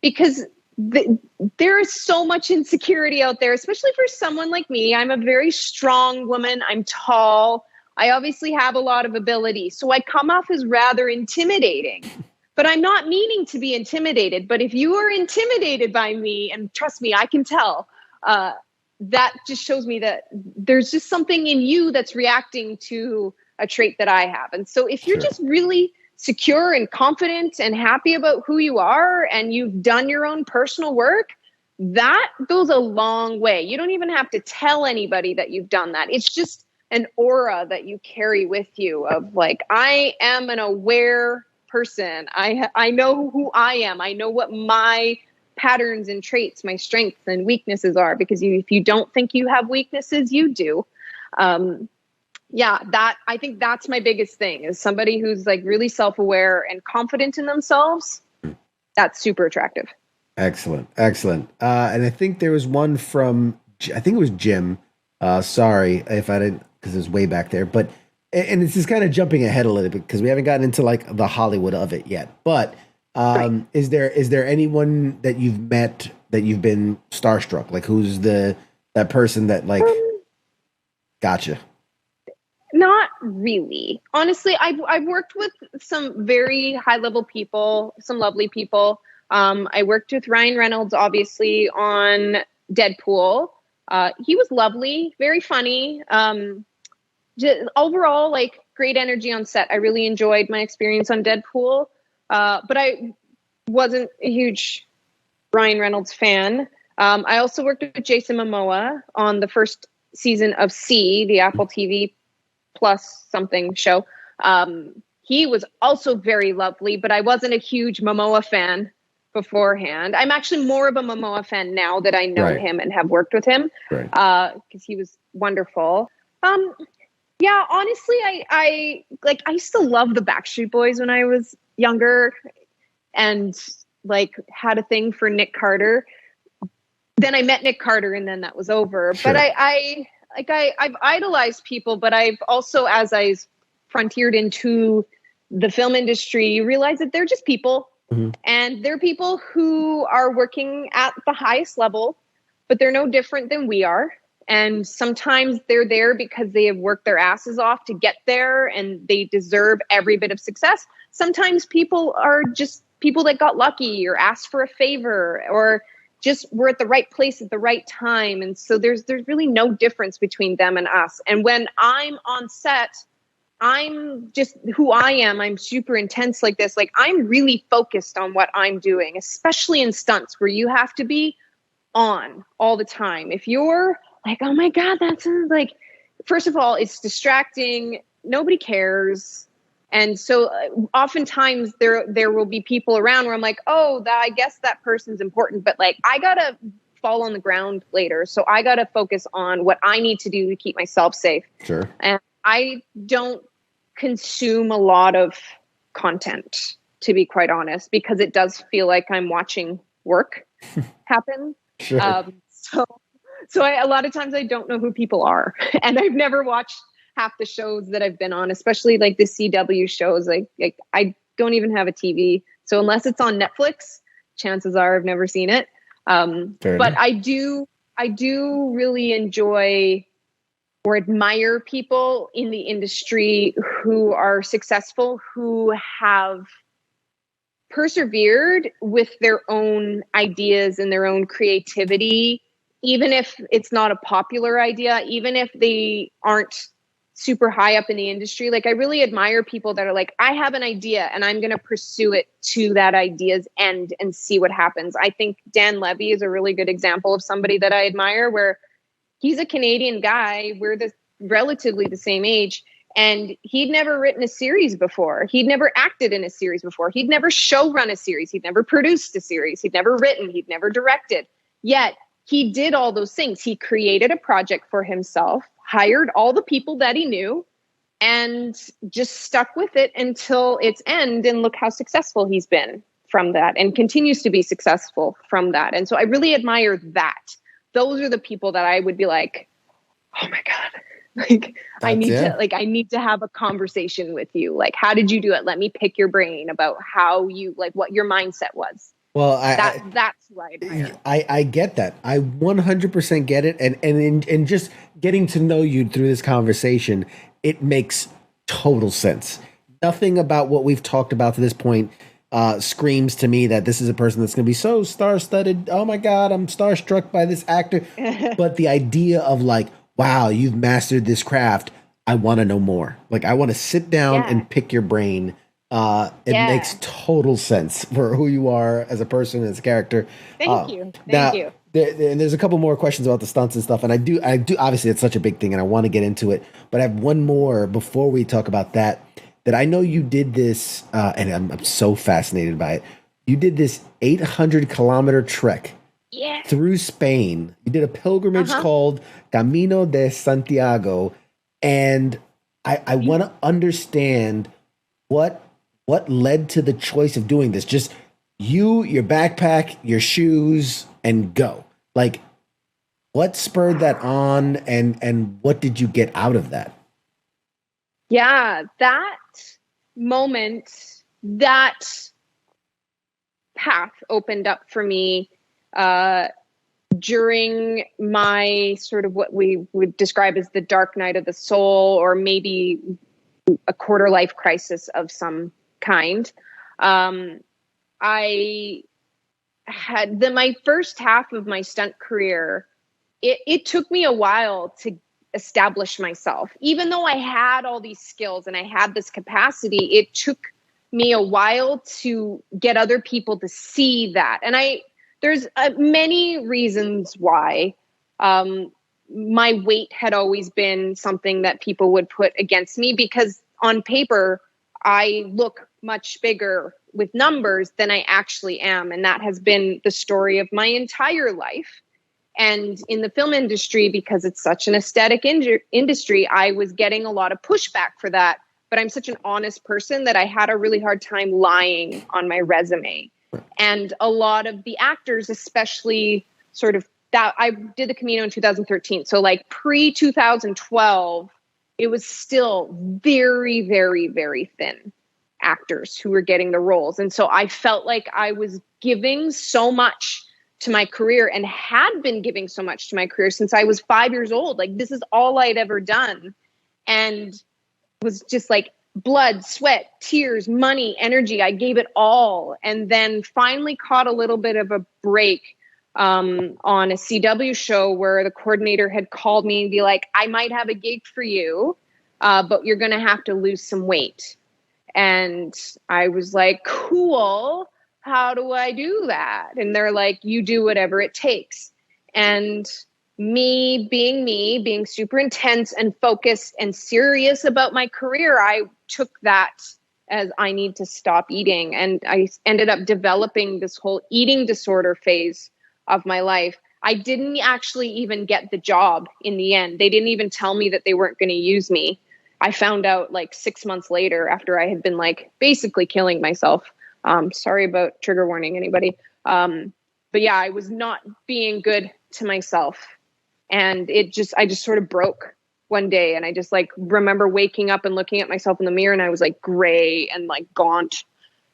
because there is so much insecurity out there, especially for someone like me. I'm a very strong woman. I'm tall. I obviously have a lot of ability. So I come off as rather intimidating. But I'm not meaning to be intimidated. But if you are intimidated by me, and trust me, I can tell, that just shows me that there's just something in you that's reacting to a trait that I have. And so if you're just really secure and confident and happy about who you are, and you've done your own personal work, that goes a long way. You don't even have to tell anybody that you've done that. It's just an aura that you carry with you of like, I am an aware person. I know who I am. I know what my patterns and traits, my strengths and weaknesses are, because if you don't think you have weaknesses, you do. I think that's my biggest thing, is somebody who's like really self-aware and confident in themselves. That's super attractive. Excellent. And I think there was one from, I think it was Jim. Sorry if I didn't, because it was way back there, but and this is kind of jumping ahead a little bit because we haven't gotten into like the Hollywood of it yet. But is there anyone that you've met that you've been starstruck? Like, who's that person that like gotcha? Not really. Honestly, I've worked with some very high level people, some lovely people. I worked with Ryan Reynolds, obviously, on Deadpool. He was lovely, very funny. Overall, like great energy on set. I really enjoyed my experience on Deadpool, but I wasn't a huge Ryan Reynolds fan. I also worked with Jason Momoa on the first season of C, the Apple TV Plus something show. He was also very lovely, but I wasn't a huge Momoa fan beforehand. I'm actually more of a Momoa fan now that I know him and have worked with him, because he was wonderful. Yeah, honestly, I used to love the Backstreet Boys when I was younger, and like had a thing for Nick Carter. Then I met Nick Carter, and then that was over. Sure. But I've idolized people, but I've also, as I've frontiered into the film industry, you realize that they're just people. Mm-hmm. And they're people who are working at the highest level, but they're no different than we are. And sometimes they're there because they have worked their asses off to get there and they deserve every bit of success. Sometimes people are just people that got lucky or asked for a favor or just were at the right place at the right time. And so there's really no difference between them and us. And when I'm on set, I'm just who I am. I'm super intense like this. Like I'm really focused on what I'm doing, especially in stunts where you have to be on all the time. If you're like, oh my God, that's like, first of all, it's distracting. Nobody cares. And so oftentimes there will be people around where I'm like, oh, I guess that person's important, but like, I gotta fall on the ground later. So I gotta focus on what I need to do to keep myself safe. Sure. And I don't consume a lot of content, to be quite honest, because it does feel like I'm watching work happen. Sure. So a lot of times I don't know who people are, and I've never watched half the shows that I've been on, especially like the CW shows. Like I don't even have a TV. So unless it's on Netflix, chances are I've never seen it. But I do really enjoy or admire people in the industry who are successful, who have persevered with their own ideas and their own creativity, even if it's not a popular idea, even if they aren't super high up in the industry. Like I really admire people that are like, I have an idea and I'm going to pursue it to that idea's end and see what happens. I think Dan Levy is a really good example of somebody that I admire, where he's a Canadian guy. We're relatively the same age. And he'd never written a series before. He'd never acted in a series before. He'd never show run a series. He'd never produced a series. He'd never written. He'd never directed. Yet he did all those things. He created a project for himself, hired all the people that he knew, and just stuck with it until its end. And look how successful he's been from that and continues to be successful from that. And so I really admire that. Those are the people that I would be like, oh my God. Like I need to have a conversation with you. Like, how did you do it? Let me pick your brain about how you, like, what your mindset was. Well, that's who I admire. I get that. I 100% get it. And just getting to know you through this conversation, it makes total sense. Nothing about what we've talked about to this point screams to me that this is a person that's going to be so star-studded. Oh my God, I'm starstruck by this actor. But the idea of like, wow, you've mastered this craft. I want to know more. Like, I want to sit down and pick your brain. It makes total sense for who you are as a person, as a character. Thank you. And there's a couple more questions about the stunts and stuff. And I do, obviously it's such a big thing and I want to get into it, but I have one more before we talk about that I know you did this, and I'm so fascinated by it. You did this 800-kilometer trek through Spain. You did a pilgrimage called Camino de Santiago. And I want to understand what led to the choice of doing this. Just you, your backpack, your shoes, and go. Like, what spurred that on, and what did you get out of that? Yeah, that moment, that path opened up for me during my sort of what we would describe as the dark night of the soul, or maybe a quarter life crisis of some kind. I had my first half of my stunt career. It took me a while to establish myself. Even though I had all these skills and I had this capacity, it took me a while to get other people to see that. And there's many reasons why. My weight had always been something that people would put against me, because on paper, I look much bigger with numbers than I actually am. And that has been the story of my entire life. And in the film industry, because it's such an aesthetic industry, I was getting a lot of pushback for that. But I'm such an honest person that I had a really hard time lying on my resume. And a lot of the actors, especially sort of that, I did the Camino in 2013. So like pre-2012, it was still very, very, very thin actors who were getting the roles. And so I felt like I was giving so much to my career, and had been giving so much to my career since I was 5 years old. Like, this is all I'd ever done. And was just like blood, sweat, tears, money, energy. I gave it all. And then finally caught a little bit of a break on a CW show where the coordinator had called me and be like, I might have a gig for you, but you're going to have to lose some weight. And I was like, cool. How do I do that? And they're like, you do whatever it takes. And me, being super intense and focused and serious about my career, I took that as I need to stop eating. And I ended up developing this whole eating disorder phase of my life. I didn't actually even get the job in the end. They didn't even tell me that they weren't going to use me. I found out like 6 months later, after I had been like basically killing myself. Sorry about trigger warning, anybody. But yeah, I was not being good to myself. And I just sort of broke one day. And I just like remember waking up and looking at myself in the mirror, and I was like gray and like gaunt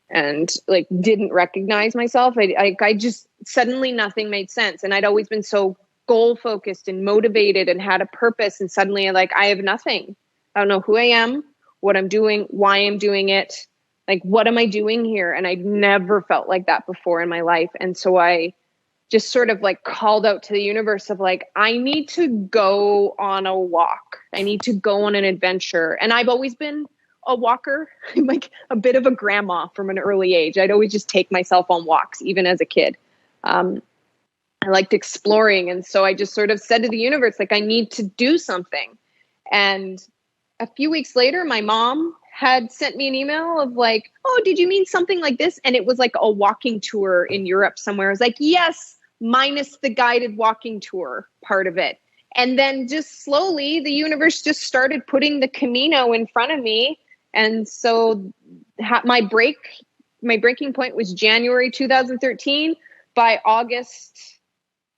and like didn't recognize myself. I just suddenly nothing made sense. And I'd always been so goal focused and motivated and had a purpose. And suddenly I have nothing. I don't know who I am, what I'm doing, why I'm doing it. Like, what am I doing here? And I'd never felt like that before in my life. And so I just sort of like called out to the universe of like, I need to go on a walk. I need to go on an adventure. And I've always been a walker. I'm like a bit of a grandma from an early age. I'd always just take myself on walks, even as a kid. I liked exploring. And so I just sort of said to the universe, like, I need to do something. And a few weeks later, my mom had sent me an email of like, oh, did you mean something like this? And it was like a walking tour in Europe somewhere. I was like, yes, minus the guided walking tour part of it. And then just slowly, the universe just started putting the Camino in front of me. And so my breaking point was January 2013. By August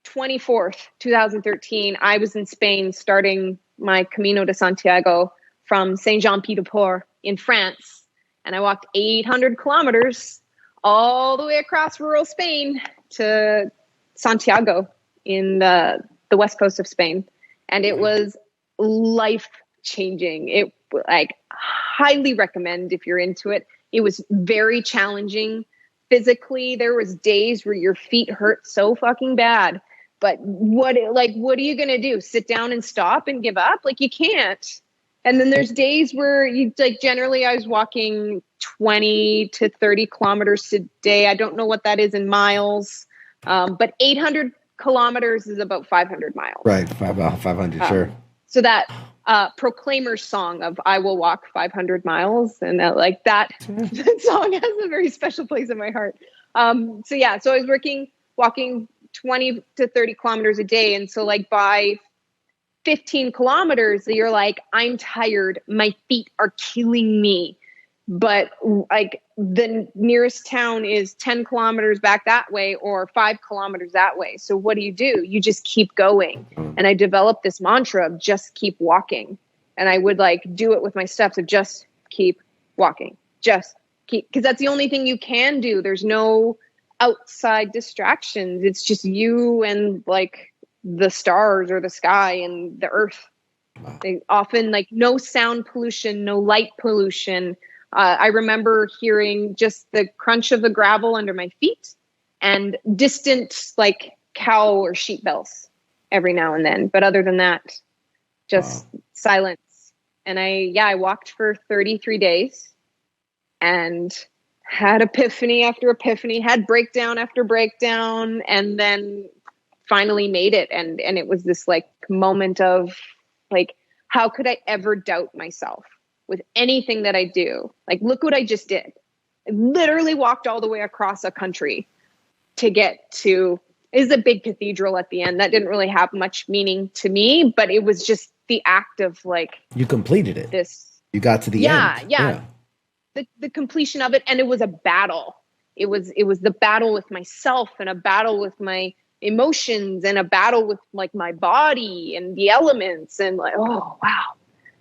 24th, 2013, I was in Spain starting my Camino de Santiago from Saint-Jean-Pied-de-Port in France. And I walked 800 kilometers all the way across rural Spain to Santiago in the west coast of Spain. And it was life-changing. It like highly recommend if you're into it. It was very challenging physically. There was days where your feet hurt so fucking bad. But what are you going to do? Sit down and stop and give up? Like, you can't. And then there's days where you like, generally I was walking 20 to 30 kilometers a day. I don't know what that is in miles. But 800 kilometers is about 500 miles. Right. 500. Sure. So that Proclaimer's song of I will walk 500 miles. And that song has a very special place in my heart. So I was walking 20 to 30 kilometers a day. And so like by 15 kilometers, you're like, I'm tired. My feet are killing me. But like the nearest town is 10 kilometers back that way or 5 kilometers that way. So what do? You just keep going. And I developed this mantra of just keep walking. And I would like do it with my steps of just keep walking, just keep, because that's the only thing you can do. There's no outside distractions. It's just you and like the stars or the sky and the earth. They often like no sound pollution, no light pollution. I remember hearing just the crunch of the gravel under my feet and distant like cow or sheep bells every now and then. But other than that, just silence. And I walked for 33 days and had epiphany after epiphany, had breakdown after breakdown, and then finally made it. And it was this like moment of like, how could I ever doubt myself with anything that I do? Like, look what I just did. I literally walked all the way across a country to get to, is a big cathedral at the end. That didn't really have much meaning to me, but it was just the act of like, you completed it. You got to the end. Yeah. The completion of it. And it was a battle. It was the battle with myself and a battle with my emotions and a battle with like my body and the elements and like, oh, wow.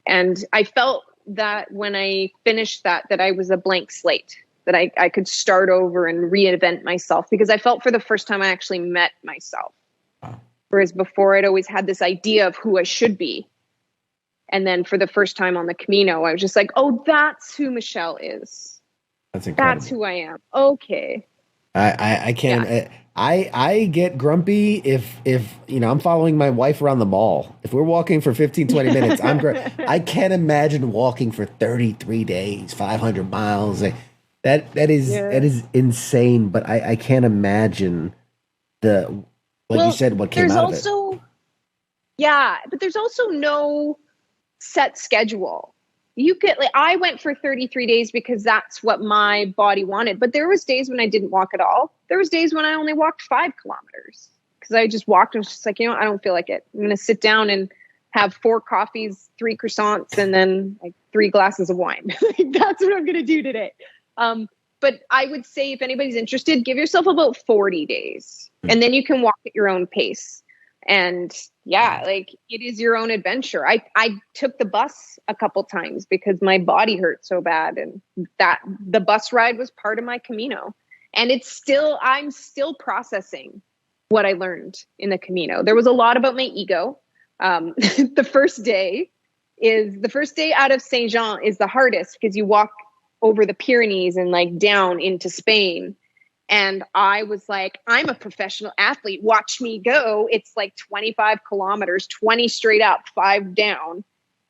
And I felt that when I finished that I was a blank slate, that I could start over and reinvent myself, because I felt for the first time I actually met myself. Wow. Whereas before I'd always had this idea of who I should be. And then for the first time on the Camino, I was just like, oh, that's who Michelle is. That's incredible. That's who I am. Okay. I can't. Yeah. I get grumpy if I'm following my wife around the mall. If we're walking for 15, 20 minutes, I can't imagine walking for 33 days, 500 miles. That is insane. But I can't imagine you said, what came out of it. Yeah, but there's also no set schedule. You could I went for 33 days because that's what my body wanted. But there was days when I didn't walk at all. There was days when I only walked 5 kilometers because I just walked and was just like, I don't feel like it. I'm going to sit down and have 4 coffees, 3 croissants, and then like 3 glasses of wine. That's what I'm going to do today. But I would say if anybody's interested, give yourself about 40 days and then you can walk at your own pace. And yeah, like it is your own adventure. I took the bus a couple times because my body hurt so bad. And that the bus ride was part of my Camino. And I'm still processing what I learned in the Camino. There was a lot about my ego. The first day out of Saint Jean is the hardest because you walk over the Pyrenees and like down into Spain. And I was like, I'm a professional athlete. Watch me go. It's like 25 kilometers, 20 straight up, 5 down.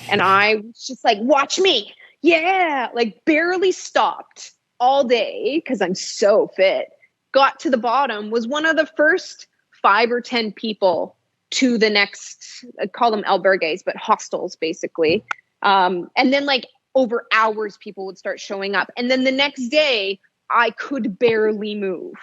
And I was just like, watch me. Yeah. Like barely stopped all day because I'm so fit. Got to the bottom, was one of the first 5 or 10 people to the next, I call them albergues, but hostels basically. And then like over hours, people would start showing up. And then the next day, I could barely move.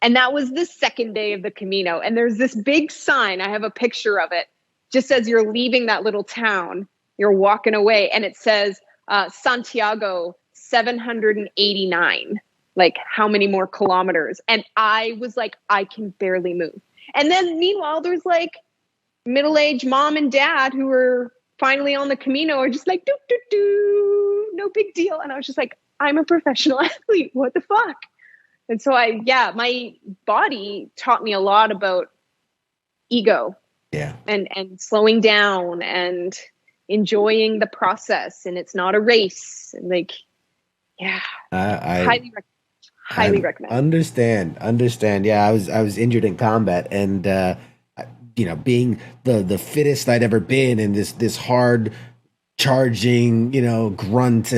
And that was the second day of the Camino. And there's this big sign. I have a picture of it. Just as you're leaving that little town, you're walking away. And it says, Santiago 789. Like how many more kilometers? And I was like, I can barely move. And then meanwhile, there's like middle-aged mom and dad who were finally on the Camino are just like, doo, doo, doo, no big deal. And I was just like, I'm a professional athlete. What the fuck? And so my body taught me a lot about ego. Yeah. And slowing down and enjoying the process. And it's not a race. And like, yeah. I highly recommend. Understand. Yeah. I was injured in combat and, being the fittest I'd ever been in this hard charging, grunt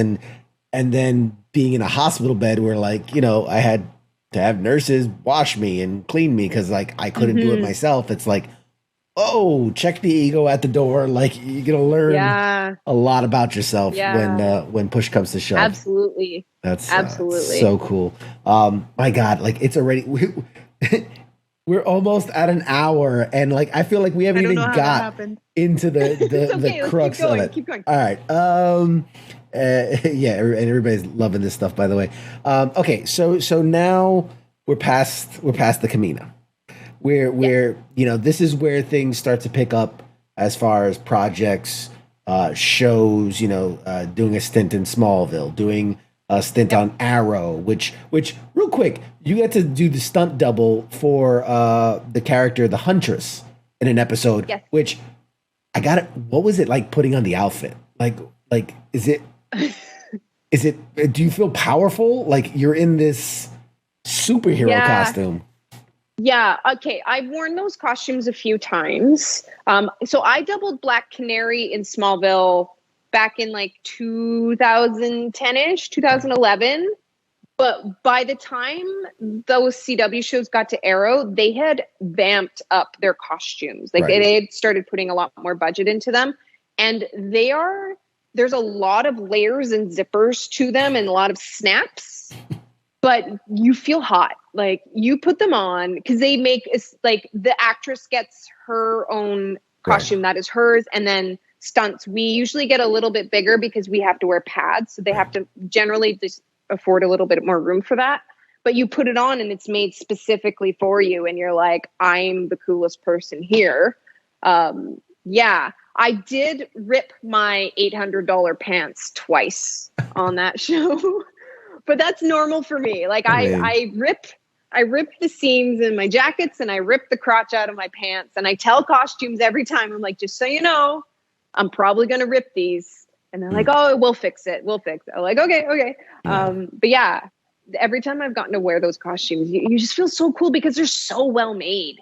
and then being in a hospital bed where like, I had to have nurses wash me and clean me because like I couldn't do it myself. It's like, oh, check the ego at the door. Like you're going to learn a lot about yourself when push comes to shove. Absolutely. That's absolutely so cool. My God, like it's already, we're almost at an hour and like, I feel like we haven't even got into the crux of it. Keep going. All right. And everybody's loving this stuff, by the way. Okay, so now we're past the Camino. Where this is where things start to pick up as far as projects, shows. Doing a stint in Smallville, doing a stint on Arrow, which real quick, you get to do the stunt double for the character, the Huntress, in an episode. Yes. Which I got it. What was it like putting on the outfit? Like is it? Is it? Do you feel powerful? Like you're in this superhero costume? Yeah. Okay. I've worn those costumes a few times. So I doubled Black Canary in Smallville back in like 2010-ish, 2011. But by the time those CW shows got to Arrow, they had vamped up their costumes. Like they had started putting a lot more budget into them. And there's a lot of layers and zippers to them and a lot of snaps. But you feel hot. Like you put them on because they make like the actress gets her own costume that is hers, and then stunts. We usually get a little bit bigger because we have to wear pads, so they have to generally just afford a little bit more room for that. But you put it on and it's made specifically for you, and you're like, I'm the coolest person here. Yeah, I did rip my $800 pants twice on that show. But that's normal for me. Like I rip the seams in my jackets and I rip the crotch out of my pants. And I tell costumes every time, I'm like, just so you know, I'm probably going to rip these. And they're like, oh, we'll fix it. I'm like, okay. But yeah, every time I've gotten to wear those costumes, you just feel so cool because they're so well made.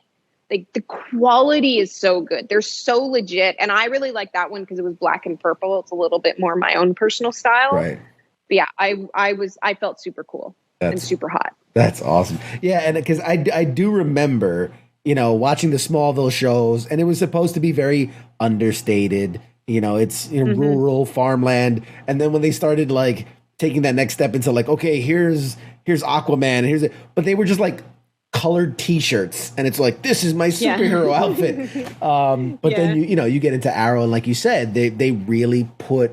Like the quality is so good. They're so legit. And I really like that one because it was black and purple. It's a little bit more my own personal style. Right. But yeah, I felt super cool and super hot. That's awesome. Yeah, and because I do remember, watching the Smallville shows, and it was supposed to be very understated. It's rural farmland, and then when they started like taking that next step into like, okay, here's Aquaman, but they were just like colored T-shirts, and it's like, this is my superhero outfit. But then you get into Arrow, and like you said, they really put.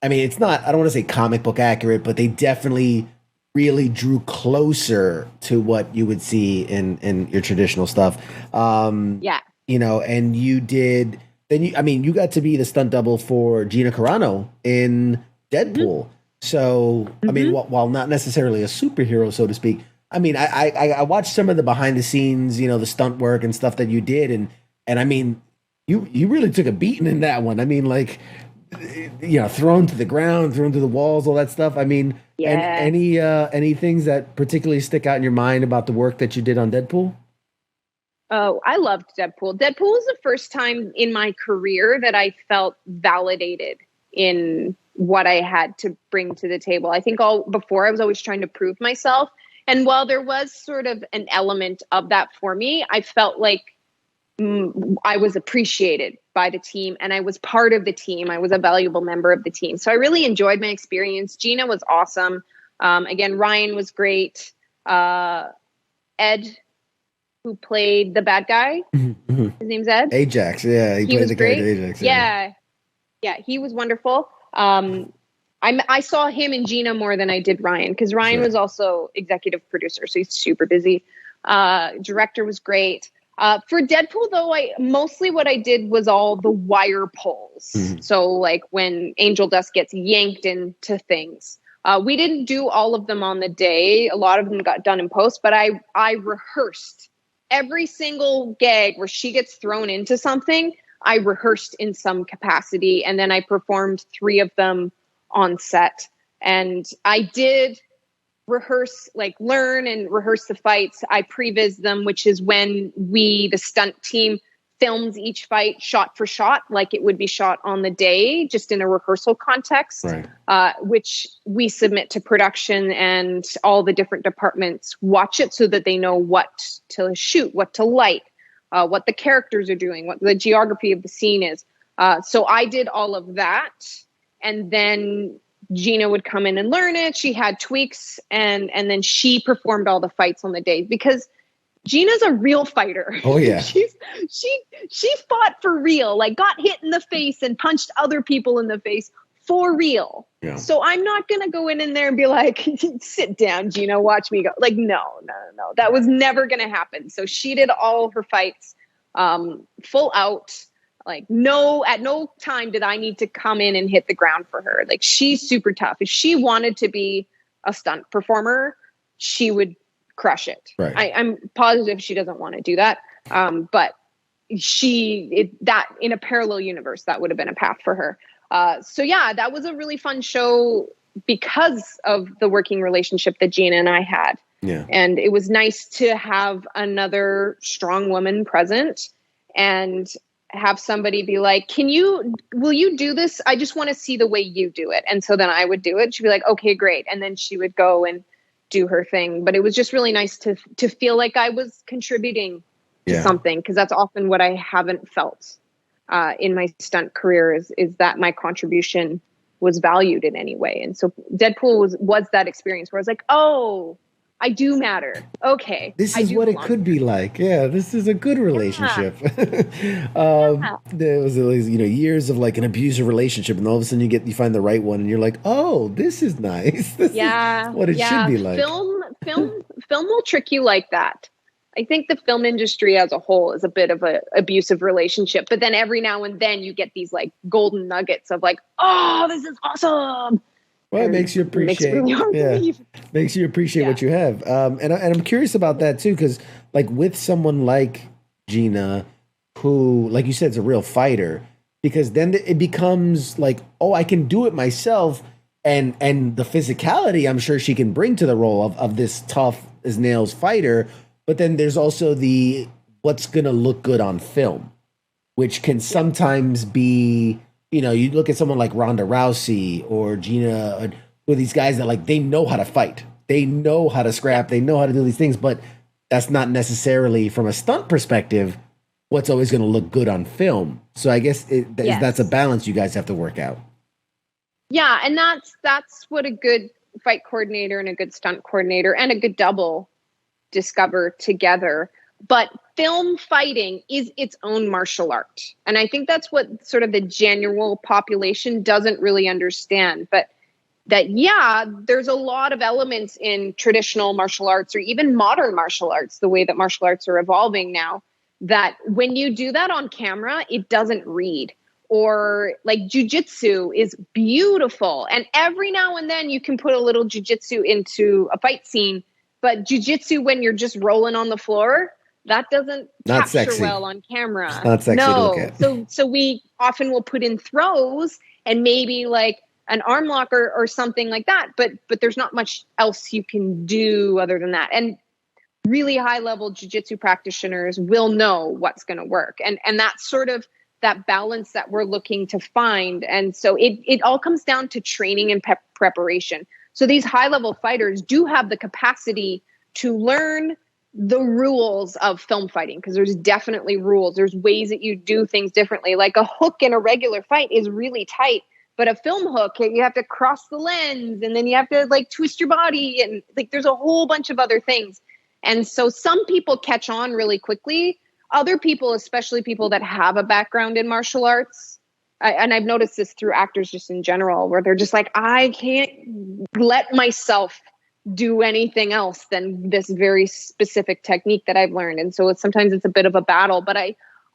I mean, it's not, I don't want to say comic book accurate, but they definitely really drew closer to what you would see in your traditional stuff. And you did, you got to be the stunt double for Gina Carano in Deadpool. So, I mean, while not necessarily a superhero, so to speak, I mean, I watched some of the behind the scenes, the stunt work and stuff that you did. And I mean, you really took a beating in that one. I mean, like, thrown to the ground, thrown to the walls, all that stuff. I mean, any things that particularly stick out in your mind about the work that you did on Deadpool? Oh, I loved Deadpool. Deadpool was the first time in my career that I felt validated in what I had to bring to the table. I think before I was always trying to prove myself. And while there was sort of an element of that for me, I felt like I was appreciated by the team and I was part of the team. I was a valuable member of the team. So I really enjoyed my experience. Gina was awesome. Again, Ryan was great. Ed, who played the bad guy, his name's Ed. Ajax, yeah. He played the character Ajax. Yeah, he was wonderful. I saw him and Gina more than I did Ryan because Ryan was also executive producer, so he's super busy. Director was great. For Deadpool, though, mostly what I did was all the wire pulls. So like when Angel Dust gets yanked into things. We didn't do all of them on the day. A lot of them got done in post, but I rehearsed every single gag where she gets thrown into something. I rehearsed in some capacity, and then I performed 3 of them on set. And I did learn and rehearse the fights. I previs them, which is when the stunt team, films each fight shot for shot, like it would be shot on the day, just in a rehearsal context, which we submit to production, and all the different departments watch it so that they know what to shoot, what to light, what the characters are doing, what the geography of the scene is. So I did all of that. And then Gina would come in and learn it. She had tweaks, and then she performed all the fights on the day because Gina's a real fighter. Oh yeah. she fought for real, like got hit in the face and punched other people in the face for real. Yeah. So I'm not going to go in there and be like, sit down, Gina, watch me go. Like, no. That was never going to happen. So she did all her fights full out. Like, no, at no time did I need to come in and hit the ground for her. Like, she's super tough. If she wanted to be a stunt performer, she would crush it. Right. I'm positive she doesn't want to do that. But that in a parallel universe, that would have been a path for her. So yeah, that was a really fun show because of the working relationship that Gina and I had. Yeah. And it was nice to have another strong woman present and have somebody be like, will you do this? I just want to see the way you do it. And so then I would do it. She'd be like, okay, great. And then she would go and do her thing. But it was just really nice to feel like I was contributing to something, because that's often what I haven't felt in my stunt career is that my contribution was valued in any way. And so Deadpool was that experience where I was like, oh, I do matter. Okay. This is what it could be like. Yeah, this is a good relationship. There was always, years of like an abusive relationship, and all of a sudden you find the right one, and you're like, oh, this is nice. This is what it should be like. Film will trick you like that. I think the film industry as a whole is a bit of an abusive relationship, but then every now and then you get these like golden nuggets of like, oh, this is awesome. Well, it makes you appreciate. Makes you appreciate what you have. And I'm curious about that too, because like with someone like Gina, who, like you said, is a real fighter, because then it becomes like, oh, I can do it myself, and the physicality I'm sure she can bring to the role of this tough as nails fighter. But then there's also the what's gonna look good on film, which can sometimes be. You look at someone like Ronda Rousey or Gina, or these guys that like, they know how to fight. They know how to scrap. They know how to do these things, but that's not necessarily from a stunt perspective what's always going to look good on film. So I guess that's a balance you guys have to work out. Yeah. And that's what a good fight coordinator and a good stunt coordinator and a good double discover together. But film fighting is its own martial art. And I think that's what sort of the general population doesn't really understand. But there's a lot of elements in traditional martial arts or even modern martial arts, the way that martial arts are evolving now, that when you do that on camera, it doesn't read. Or like jujitsu is beautiful. And every now and then you can put a little jujitsu into a fight scene. But jujitsu, when you're just rolling on the floor, that doesn't capture well on camera. It's not sexy to look at. So we often will put in throws and maybe like an arm lock or something like that. But there's not much else you can do other than that. And really high level jiu-jitsu practitioners will know what's going to work. And that's sort of that balance that we're looking to find. And so it all comes down to training and preparation. So these high level fighters do have the capacity to learn the rules of film fighting, because there's definitely rules. There's ways that you do things differently. Like a hook in a regular fight is really tight, but a film hook, you have to cross the lens and then you have to like twist your body, and like there's a whole bunch of other things. And so some people catch on really quickly. Other people, especially people that have a background in martial arts, and I've noticed this through actors just in general, where they're just like, I can't let myself do anything else than this very specific technique that I've learned. And so sometimes it's a bit of a battle, but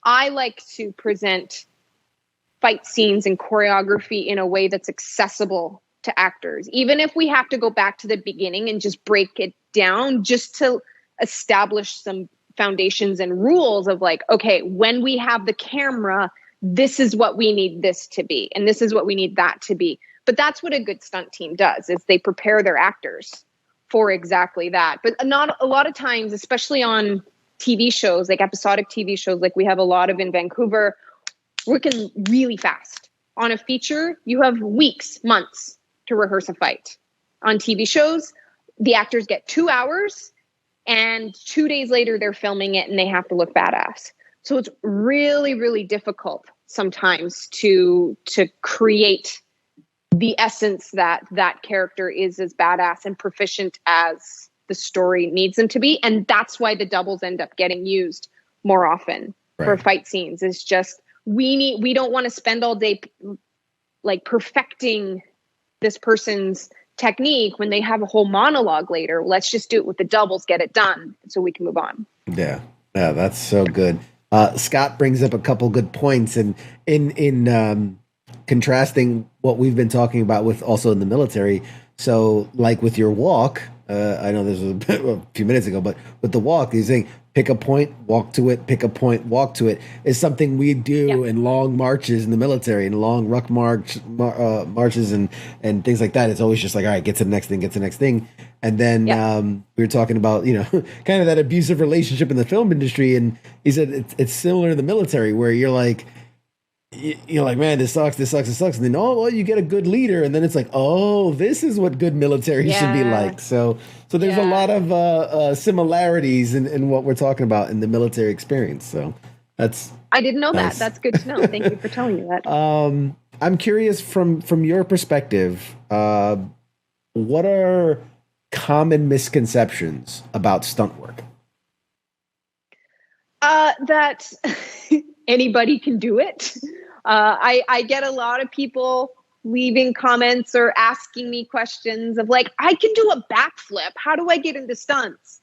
I like to present fight scenes and choreography in a way that's accessible to actors, even if we have to go back to the beginning and just break it down, just to establish some foundations and rules of like, okay, when we have the camera, this is what we need this to be, and this is what we need that to be. But that's what a good stunt team does, is they prepare their actors for exactly that. But not a lot of times, especially on TV shows, like episodic TV shows, like we have a lot of in Vancouver, working really fast. On a feature, you have weeks, months to rehearse a fight. On TV shows, the actors get 2 hours, and 2 days later they're filming it and they have to look badass. So it's really, really difficult sometimes to create the essence that character is as badass and proficient as the story needs them to be. And that's why the doubles end up getting used more often for fight scenes. Is just, we don't want to spend all day like perfecting this person's technique when they have a whole monologue later. Let's just do it with the doubles, get it done, so we can move on. Yeah, that's so good. Scott brings up a couple good points, and in contrasting what we've been talking about with also in the military. So, like with your walk, I know this was a few minutes ago, but with the walk, he's saying pick a point, walk to it, pick a point, walk to it is something we do in long marches in the military, in long ruck marches and things like that. It's always just like, all right, get to the next thing, get to the next thing. And then we were talking about, kind of that abusive relationship in the film industry. And he said it's similar to the military where you're like, man, this sucks. And then, oh, well, you get a good leader. And then it's like, oh, this is what good military should be like. So there's a lot of similarities in what we're talking about in the military experience. So I didn't know nice. That. That's good to know. Thank you for telling me that. I'm curious from your perspective, what are common misconceptions about stunt work? That anybody can do it. I get a lot of people leaving comments or asking me questions of like, I can do a backflip. How do I get into stunts?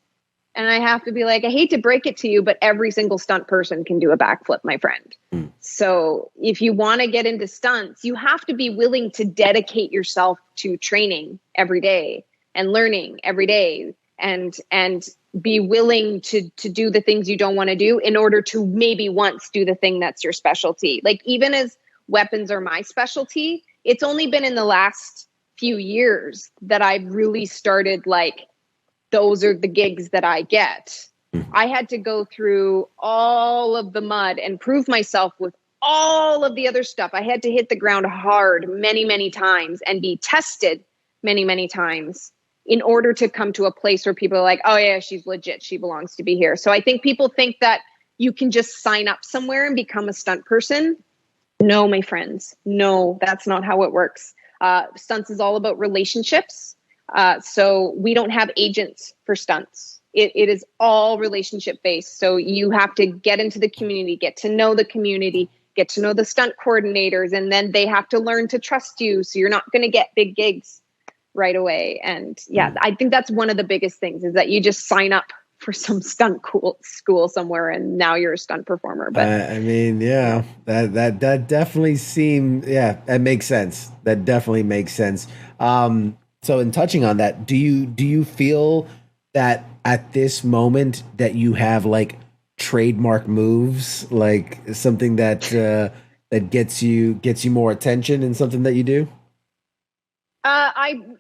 And I have to be like, I hate to break it to you, but every single stunt person can do a backflip, my friend. So if you want to get into stunts, you have to be willing to dedicate yourself to training every day and learning every day and be willing to do the things you don't want to do in order to maybe once do the thing that's your specialty. Like even as weapons are my specialty, it's only been in the last few years that I've really started like, those are the gigs that I get. I had to go through all of the mud and prove myself with all of the other stuff. I had to hit the ground hard many, many times and be tested many, many times in order to come to a place where people are like, oh yeah, she's legit. She belongs to be here. So I think people think that you can just sign up somewhere and become a stunt person. No, my friends. No, that's not how it works. Stunts is all about relationships. So we don't have agents for stunts. It is all relationship based. So you have to get into the community, get to know the community, get to know the stunt coordinators, and then they have to learn to trust you. So you're not going to get big gigs right away. And I think that's one of the biggest things is that you just sign up for some stunt school somewhere and now you're a stunt performer. But that definitely seemed, that makes sense. That definitely makes sense. So in touching on that, do you feel that at this moment that you have like trademark moves, like something that that gets you more attention in something that you do?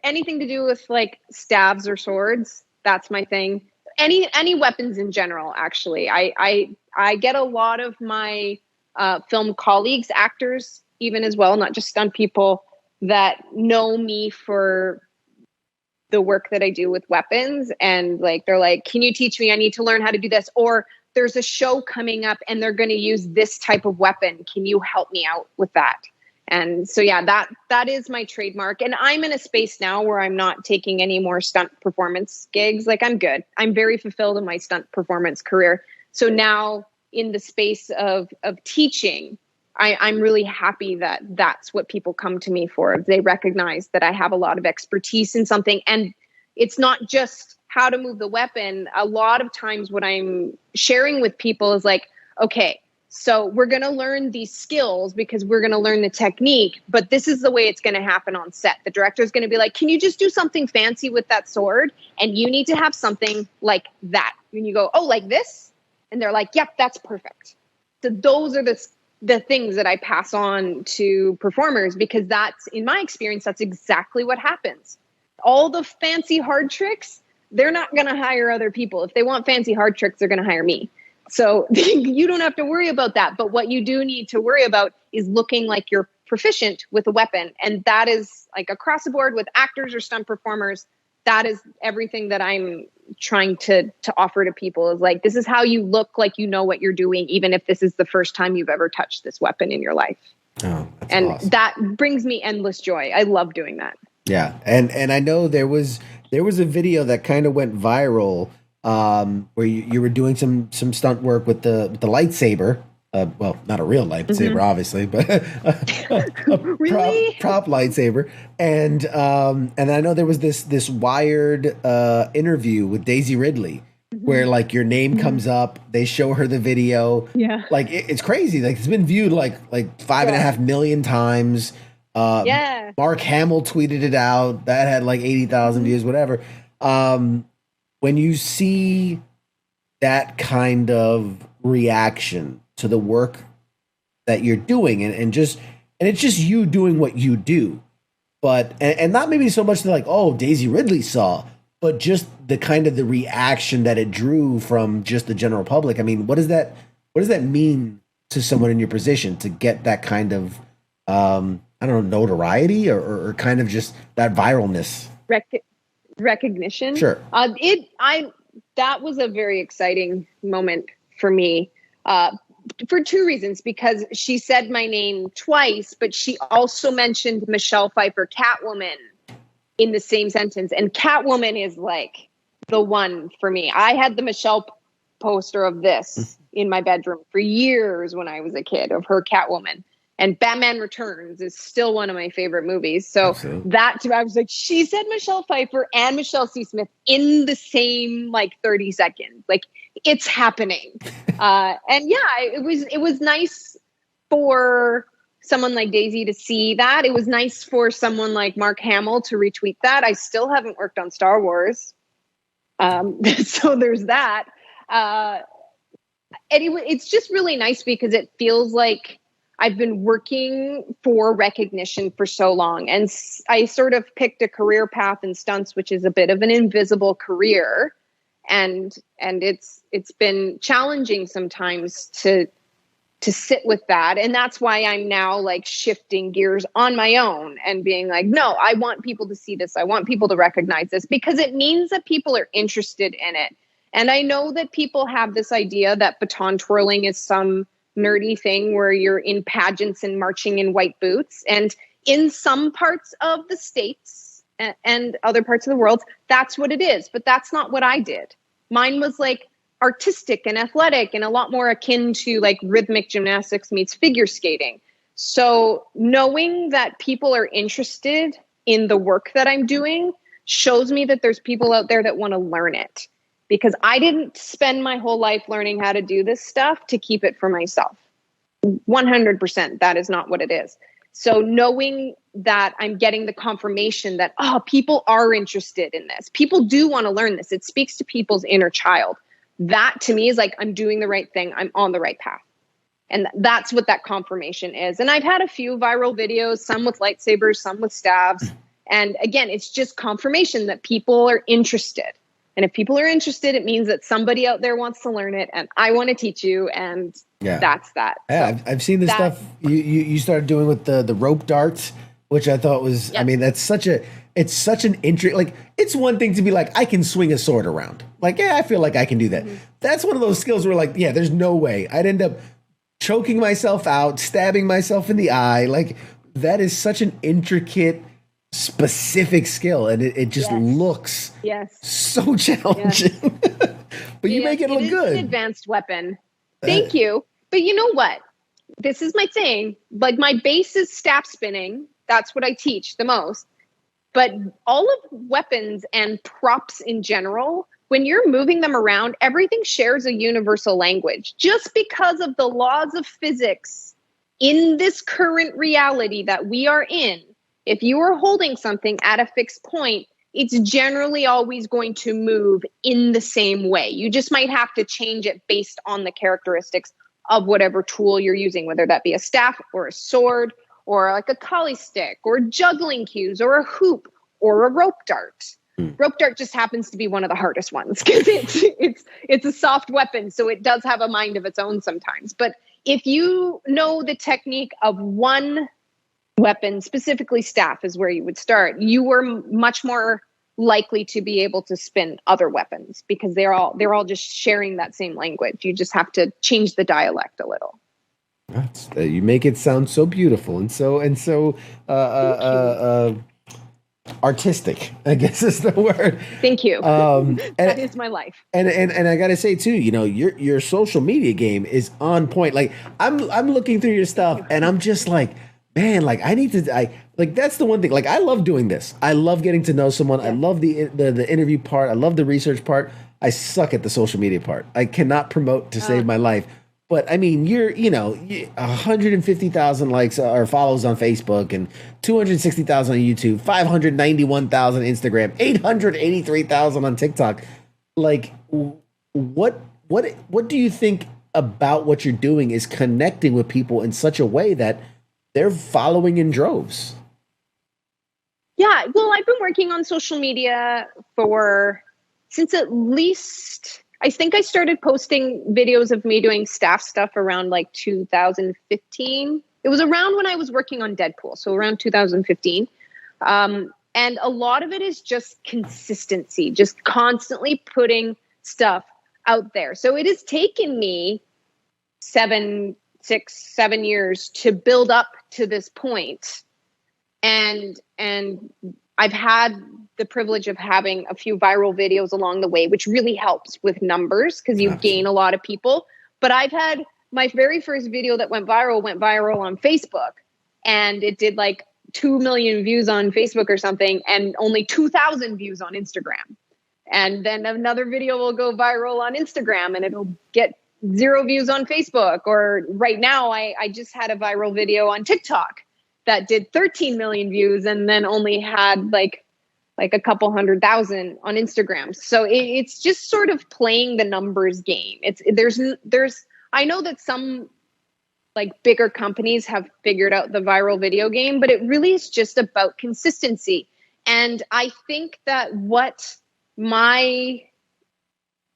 Anything to do with like stabs or swords, that's my thing. Any weapons in general, actually. I get a lot of my film colleagues, actors, even as well, not just stunt people, that know me for the work that I do with weapons. And like, they're like, can you teach me? I need to learn how to do this. Or there's a show coming up and they're going to use this type of weapon. Can you help me out with that? And so, that is my trademark. And I'm in a space now where I'm not taking any more stunt performance gigs. Like I'm good. I'm very fulfilled in my stunt performance career. So now in the space of teaching, I'm really happy that that's what people come to me for. They recognize that I have a lot of expertise in something. And it's not just how to move the weapon. A lot of times what I'm sharing with people is like, okay, so we're going to learn these skills because we're going to learn the technique, but this is the way it's going to happen on set. The director is going to be like, can you just do something fancy with that sword? And you need to have something like that. And you go, oh, like this? And they're like, yep, that's perfect. So those are the things that I pass on to performers, because that's, in my experience, that's exactly what happens. All the fancy hard tricks, they're not going to hire other people. If they want fancy hard tricks, they're going to hire me. So you don't have to worry about that. But what you do need to worry about is looking like you're proficient with a weapon. And that is like across the board with actors or stunt performers. That is everything that I'm trying to offer to people, is like, this is how you look like you know what you're doing, even if this is the first time you've ever touched this weapon in your life. Oh, that's awesome. That brings me endless joy. I love doing that. Yeah. And I know there was a video that kind of went viral where you were doing some stunt work with the lightsaber. Well, not a real lightsaber, obviously, but a really? prop lightsaber. And I know there was this Wired interview with Daisy Ridley, where like your name comes up, they show her the video. Yeah. Like it's crazy. Like it's been viewed like 5.5 million times. Yeah. Mark Hamill tweeted it out. That had like 80,000 views, whatever. When you see that kind of reaction to the work that you're doing and it's just you doing what you do, but and not maybe so much like, oh, Daisy Ridley saw, but just the kind of the reaction that it drew from just the general public. I mean, what does that mean to someone in your position to get that kind of I don't know, notoriety or kind of just that viralness? Recognition. Sure. That was a very exciting moment for me, for two reasons. Because she said my name twice, but she also mentioned Michelle Pfeiffer, Catwoman, in the same sentence. And Catwoman is like the one for me. I had the Michelle poster of this in my bedroom for years when I was a kid, of her Catwoman. And Batman Returns is still one of my favorite movies. So that too, I was like, she said Michelle Pfeiffer and Michelle C. Smith in the same like 30 seconds. Like, it's happening. And yeah, it was nice for someone like Daisy to see that. It was nice for someone like Mark Hamill to retweet that. I still haven't worked on Star Wars. So there's that. And it's just really nice because it feels like I've been working for recognition for so long, and I sort of picked a career path in stunts, which is a bit of an invisible career, and it's been challenging sometimes to sit with that, and that's why I'm now like shifting gears on my own and being like, no, I want people to see this, I want people to recognize this, because it means that people are interested in it. And I know that people have this idea that baton twirling is some nerdy thing where you're in pageants and marching in white boots. And in some parts of the States and other parts of the world, that's what it is. But that's not what I did. Mine was like artistic and athletic and a lot more akin to like rhythmic gymnastics meets figure skating. So knowing that people are interested in the work that I'm doing shows me that there's people out there that want to learn it. Because I didn't spend my whole life learning how to do this stuff to keep it for myself. 100%, that is not what it is. So knowing that I'm getting the confirmation that, oh, people are interested in this. People do want to learn this. It speaks to people's inner child. That to me is like, I'm doing the right thing. I'm on the right path. And that's what that confirmation is. And I've had a few viral videos, some with lightsabers, some with stabs. And again, it's just confirmation that people are interested. And if people are interested, it means that somebody out there wants to learn it, and I want to teach you, and that's that. Yeah, so I've seen the stuff you started doing with the rope darts, which I thought was, I mean, it's such an intrigue. Like, it's one thing to be like, I can swing a sword around. Like, yeah, I feel like I can do that. That's one of those skills where like, yeah, there's no way. I'd end up choking myself out, stabbing myself in the eye. Like, that is such an intricate, specific skill, and it just looks so challenging. But you make it look good. It's an advanced weapon. Thank you. But you know what? This is my thing. Like, my base is staff spinning. That's what I teach the most. But all of weapons and props in general, when you're moving them around, everything shares a universal language. Just because of the laws of physics in this current reality that we are in, if you are holding something at a fixed point, it's generally always going to move in the same way. You just might have to change it based on the characteristics of whatever tool you're using, whether that be a staff or a sword or like a collie stick or juggling cues or a hoop or a rope dart. Rope dart just happens to be one of the hardest ones because it's a soft weapon, so it does have a mind of its own sometimes. But if you know the technique of one weapon, specifically staff is where you would start, you were much more likely to be able to spin other weapons because they're all just sharing that same language. You just have to change the dialect a little. You make it sound so beautiful and so artistic, I guess is the word. Thank you. That is my life. And I gotta say too, you know, your social media game is on point. Like I'm looking through your stuff and I'm just like, man, like that's the one thing. Like, I love doing this. I love getting to know someone. I love the interview part. I love the research part. I suck at the social media part. I cannot promote to save my life. But I mean, you're, 150,000 likes or follows on Facebook and 260,000 on YouTube, 591,000 Instagram, 883,000 on TikTok. Like, what do you think about what you're doing is connecting with people in such a way that they're following in droves? Yeah, well, I've been working on social media since at least, I think I started posting videos of me doing staff stuff around like 2015. It was around when I was working on Deadpool, so around 2015. And a lot of it is just consistency, just constantly putting stuff out there. So it has taken me 7 years to build up to this point. And I've had the privilege of having a few viral videos along the way, which really helps with numbers because you gain a lot of people. But I've had my very first video that went viral on Facebook, and it did like 2 million views on Facebook or something, and only 2,000 views on Instagram. And then another video will go viral on Instagram and it'll get 0 views on Facebook. Or right now, I just had a viral video on TikTok that did 13 million views and then only had like a couple 100,000 on Instagram. So it's just sort of playing the numbers game. I know that some like bigger companies have figured out the viral video game, but it really is just about consistency. And I think that what my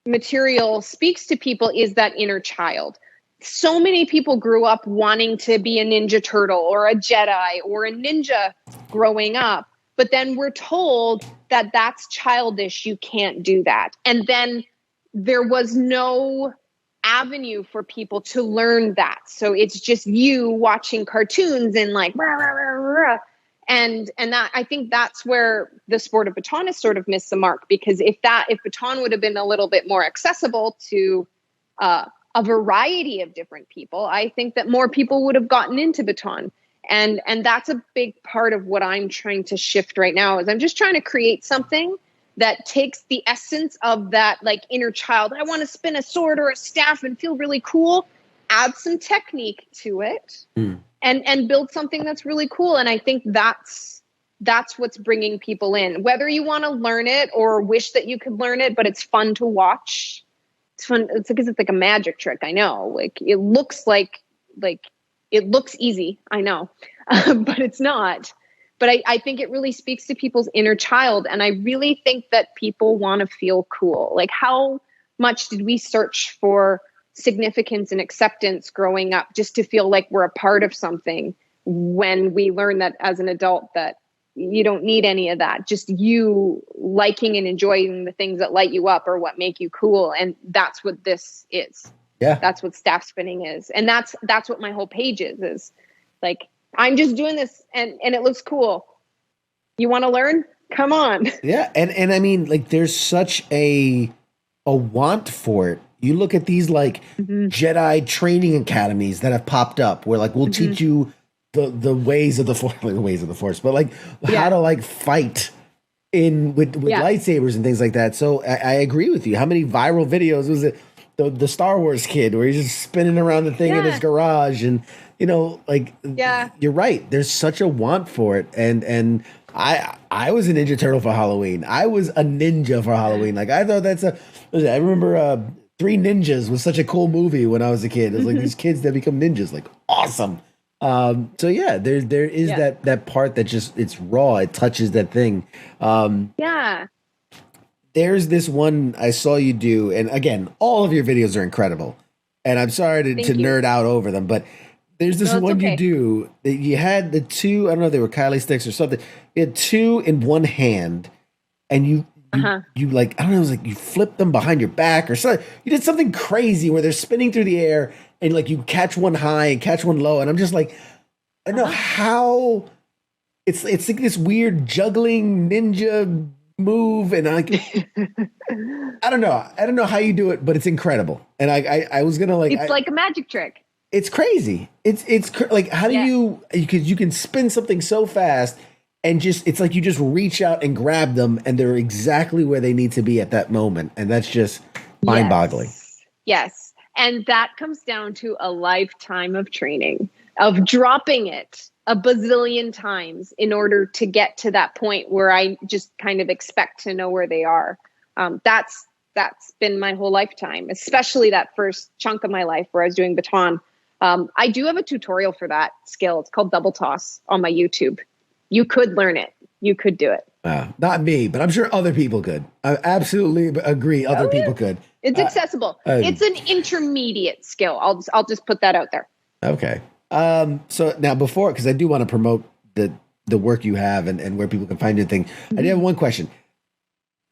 material speaks to people is that inner child. So many people grew up wanting to be a Ninja Turtle or a Jedi or a ninja growing up, but then we're told that that's childish. You can't do that. And then there was no avenue for people to learn that. So it's just you watching cartoons and like, rah, rah, rah, rah. And that, I think that's where the sport of baton has sort of missed the mark, because if baton would have been a little bit more accessible to, a variety of different people, I think that more people would have gotten into baton. And that's a big part of what I'm trying to shift right now. Is I'm just trying to create something that takes the essence of that like inner child. I want to spin a sword or a staff and feel really cool, add some technique to it and build something that's really cool. And I think that's what's bringing people in, whether you want to learn it or wish that you could learn it, but it's fun to watch. It's fun. It's because it's like a magic trick. I know, like it looks it looks easy. I know, but it's not. But I think it really speaks to people's inner child. And I really think that people want to feel cool. Like, how much did we search for significance and acceptance growing up just to feel like we're a part of something, when we learn that as an adult that you don't need any of that. Just you liking and enjoying the things that light you up or what make you cool. And that's what this is. Yeah. That's what staff spinning is. And that's what my whole page is like, I'm just doing this and it looks cool. You want to learn? Come on. Yeah. And I mean, like, there's such a want for it. You look at these like Jedi training academies that have popped up where like, we'll teach you the ways of the force, the ways of the force, but like how to like fight with lightsabers and things like that. So I agree with you. How many viral videos was it? The Star Wars kid where he's just spinning around the thing in his garage, and you're right. There's such a want for it, and I was a Ninja Turtle for Halloween. I was a ninja for Halloween. Like, I thought I remember Three Ninjas was such a cool movie when I was a kid. It was like these kids that become ninjas, like awesome. So yeah, there is that part that just, it's raw. It touches that thing. There's this one I saw you do, and again, all of your videos are incredible. And I'm sorry to nerd out over them, but there's this one you do that you had the two, I don't know if they were Kylie sticks or something. You had two in one hand, and you like, I don't know, it was like you flipped them behind your back or something. You did something crazy where they're spinning through the air, and like you catch one high and catch one low. And I'm just like, I don't know how it's like this weird juggling ninja move, and I don't know how you do it, but it's incredible. And I was gonna like, it's like a magic trick. It's crazy. It's like, how do you, because you can spin something so fast and just it's like you just reach out and grab them, and they're exactly where they need to be at that moment, and that's just mind-boggling. Yes. And that comes down to a lifetime of training, of dropping it a bazillion times in order to get to that point where I just kind of expect to know where they are. That's been my whole lifetime, especially that first chunk of my life where I was doing baton. I do have a tutorial for that skill. It's called double toss on my YouTube. You could learn it. You could do it. Not me, but I'm sure other people could. I absolutely agree. Other people could. It's accessible. It's an intermediate skill. I'll just put that out there. Okay. So now because I do want to promote the work you have and where people can find your thing. I do have one question.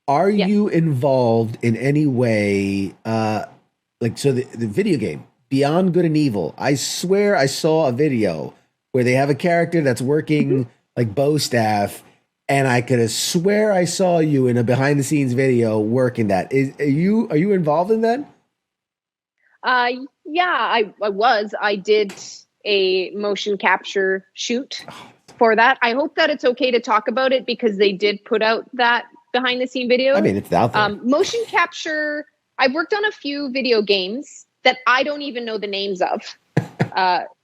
Are you involved in any way, the video game, Beyond Good and Evil? I swear I saw a video where they have a character that's working like bow staff, and I could have swear I saw you in a behind the scenes video working that. Are you involved in that? Yeah, I was. I did a motion capture shoot for that. I hope that it's okay to talk about it because they did put out that behind the scene video. I mean, it's out there. Motion capture. I've worked on a few video games that I don't even know the names of.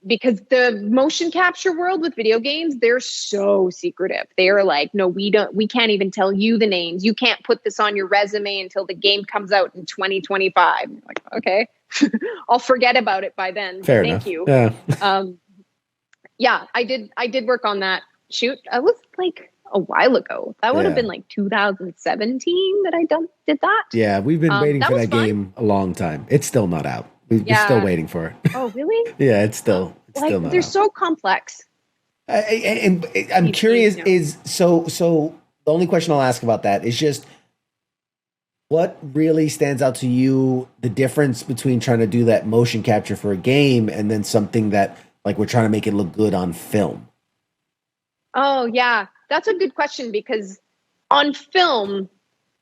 Because the motion capture world with video games, they're so secretive. They are like, no, we can't even tell you the names. You can't put this on your resume until the game comes out in 2025. Like, okay, I'll forget about it by then. Fair Thank enough. you. Yeah. I did work on that shoot. I was like a while ago. That would have been like 2017 that I did that. Yeah, we've been waiting for that game a long time. It's still not out. We're still waiting for it. Oh, really? Yeah, it's still not they're out. so complex. And I'm curious, so the only question I'll ask about that is just what really stands out to you, the difference between trying to do that motion capture for a game and then something that like we're trying to make it look good on film? Oh, yeah. That's a good question because on film,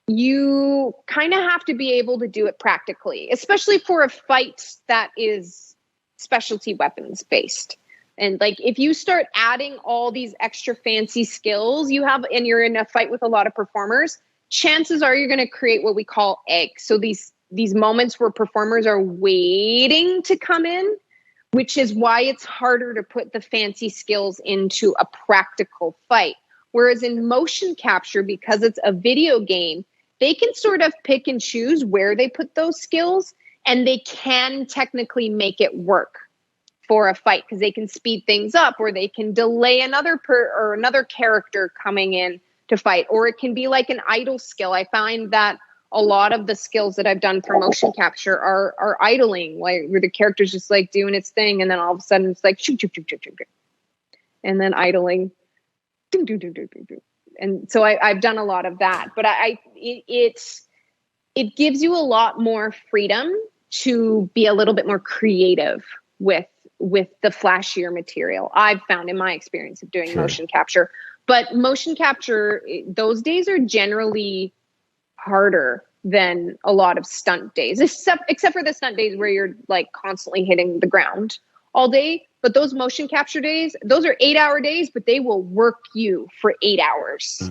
you kind of have to be able to do it practically, especially for a fight that is specialty weapons based. And like, if you start adding all these extra fancy skills you have, and you're in a fight with a lot of performers, chances are you're going to create what we call egg. So these moments where performers are waiting to come in, which is why it's harder to put the fancy skills into a practical fight. Whereas in motion capture, because it's a video game, they can sort of pick and choose where they put those skills, and they can technically make it work for a fight because they can speed things up, or they can delay another character coming in to fight, or it can be like an idle skill. I find that a lot of the skills that I've done for motion capture are idling, like where the character's just like doing its thing, and then all of a sudden it's like shoot, shoot, shoot, shoot, shoot, and then idling. Do, do, do, do, do, do. And so I've done a lot of that, but it gives you a lot more freedom to be a little bit more creative with the flashier material. I've found in my experience of doing motion capture, but motion capture, those days are generally harder than a lot of stunt days, except for the stunt days where you're like constantly hitting the ground all day. But those motion capture days, those are 8-hour days, but they will work you for 8 hours.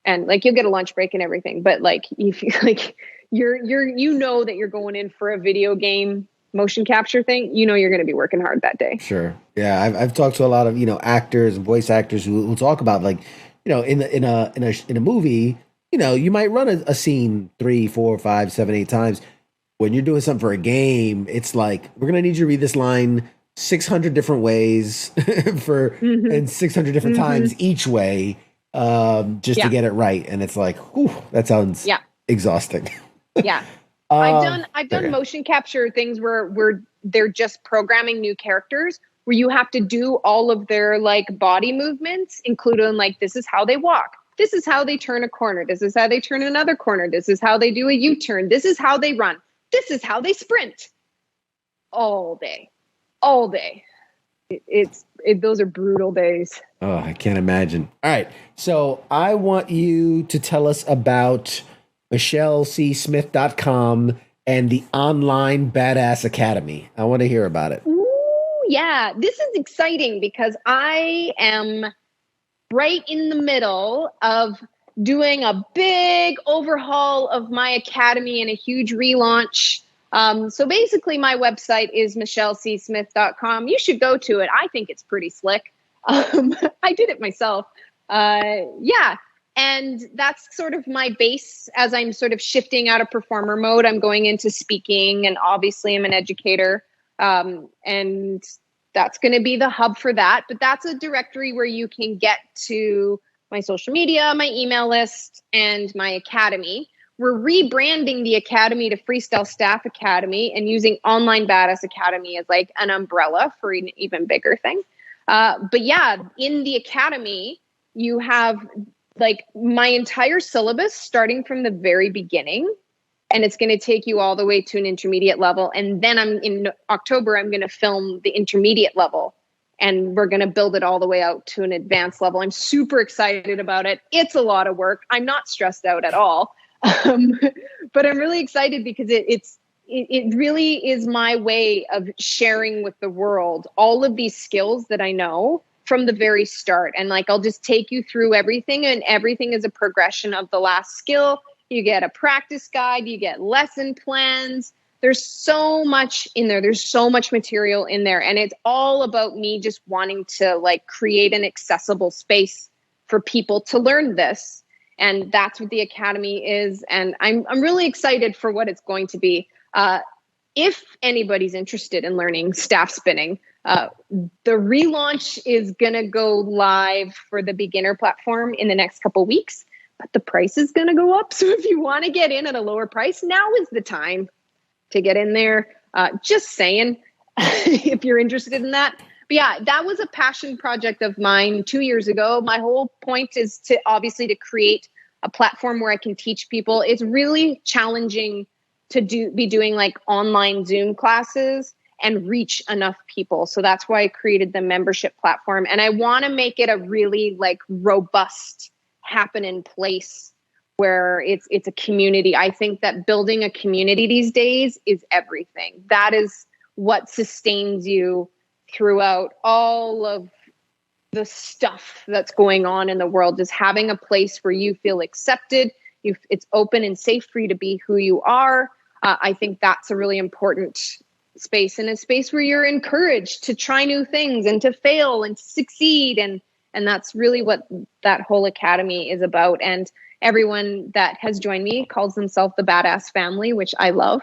And like, you'll get a lunch break and everything. But like, if you like, you know that you're going in for a video game motion capture thing, you know, you're going to be working hard that day. Sure. Yeah. I've talked to a lot of, actors and voice actors who talk about like, in a movie, you might run a scene 3, 4, 5, 7, 8 times. When you're doing something for a game, it's like, we're going to need you to read this line 600 different ways and 600 different times each way, just to get it right. And it's like, whew, that sounds exhausting. Yeah. I've done motion capture things where they're just programming new characters, where you have to do all of their like body movements, including like, this is how they walk. This is how they turn a corner. This is how they turn another corner. This is how they do a U-turn. This is how they run. This is how they sprint. All day. Those are brutal days. Oh, I can't imagine. All right. So I want you to tell us about MichelleCSmith.com and the Online Badass Academy. I want to hear about it. Ooh, yeah. This is exciting because I am right in the middle of doing a big overhaul of my academy and a huge relaunch. So basically my website is michellecsmith.com. You should go to it. I think it's pretty slick. I did it myself. Yeah. And that's sort of my base as I'm sort of shifting out of performer mode. I'm going into speaking, and obviously I'm an educator. And that's going to be the hub for that. But that's a directory where you can get to my social media, my email list, and my academy. We're rebranding the academy to Freestyle Staff Academy and using Online Badass Academy as like an umbrella for an even bigger thing. But yeah, in the academy, you have like my entire syllabus starting from the very beginning. And it's going to take you all the way to an intermediate level. And then in October, I'm going to film the intermediate level. And we're going to build it all the way out to an advanced level. I'm super excited about it. It's a lot of work. I'm not stressed out at all. But I'm really excited because it really is my way of sharing with the world all of these skills that I know from the very start. And like, I'll just take you through everything, and everything is a progression of the last skill. You get a practice guide, you get lesson plans. There's so much in there. There's so much material in there. And it's all about me just wanting to like create an accessible space for people to learn this. And that's what the academy is. And I'm really excited for what it's going to be. If anybody's interested in learning staff spinning, the relaunch is going to go live for the beginner platform in the next couple weeks, but the price is going to go up. So if you want to get in at a lower price, now is the time to get in there. Just saying, if you're interested in that. But yeah, that was a passion project of mine 2 years ago. My whole point is to obviously to create a platform where I can teach people. It's really challenging to be doing like online Zoom classes and reach enough people. So that's why I created the membership platform. And I want to make it a really like robust happening place where it's a community. I think that building a community these days is everything. That is what sustains you throughout all of the stuff that's going on in the world. Just having a place where you feel accepted, it's open and safe for you to be who you are. I think that's a really important space, and a space where you're encouraged to try new things and to fail and to succeed. And that's really what that whole academy is about. And everyone that has joined me calls themselves the Badass Family, which I love.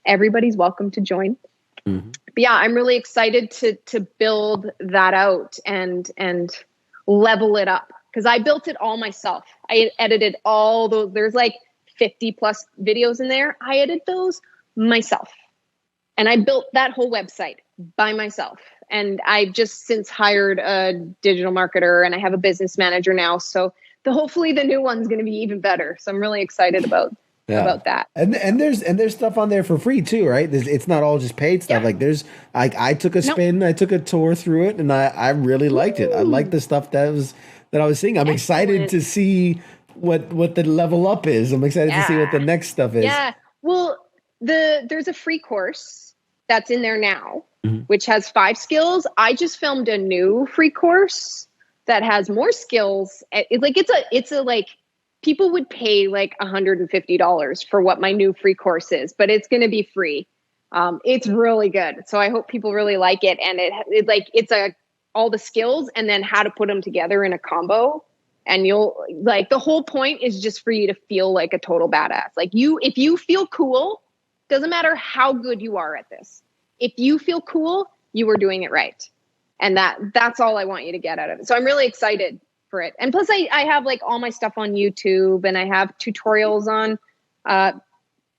Everybody's welcome to join. Mm-hmm. But yeah, I'm really excited to build that out and level it up, because I built it all myself. I edited all those. There's like 50 plus videos in there. I edited those myself. And I built that whole website by myself. And I've just since hired a digital marketer, and I have a business manager now. So hopefully the new one's going to be even better. So I'm really excited about that. And there's stuff on there for free too, right? It's not all just paid stuff. Yeah. Like I took a spin, I took a tour through it, and I really liked it. I liked the stuff that I was seeing. I'm excited to see what the level up is. I'm excited to see what the next stuff is. Yeah. Well, there's a free course that's in there now, which has 5 skills. I just filmed a new free course that has more skills. It's a people would pay like $150 for what my new free course is, but it's going to be free. It's really good. So I hope people really like it. And it's all the skills and then how to put them together in a combo. And you'll like, the whole point is just for you to feel like a total badass. Like if you feel cool, doesn't matter how good you are at this. If you feel cool, you are doing it right. And that's all I want you to get out of it. So I'm really excited for it. And plus I have like all my stuff on YouTube, and I have tutorials on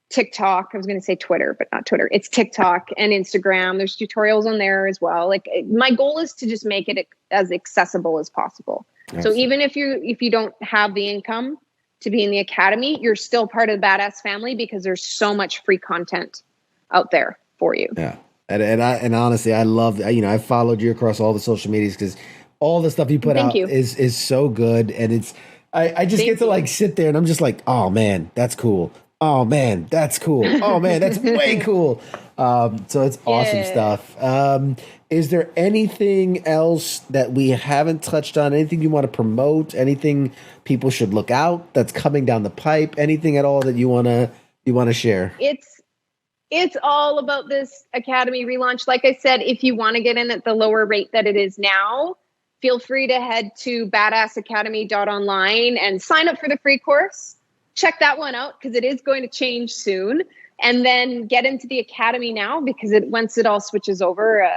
TikTok. I was going to say Twitter, but not Twitter. It's TikTok and Instagram. There's tutorials on there as well. Like my goal is to just make it as accessible as possible. Yes. So even if you don't have the income to be in the academy, you're still part of the Badass Family, because there's so much free content out there for you. Yeah. And honestly, I love, I followed you across all the social medias, because all the stuff you put out is so good. And I just get to like sit there and I'm just like, oh man, that's cool. Oh man, that's cool. Oh man, that's way cool. So it's awesome stuff. Is there anything else that we haven't touched on? Anything you want to promote? Anything people should look out that's coming down the pipe? Anything at all that you wanna share? It's all about this Academy relaunch. Like I said, if you want to get in at the lower rate that it is now, feel free to head to badassacademy.online and sign up for the free course. Check that one out because it is going to change soon. And then get into the Academy now because once it all switches over,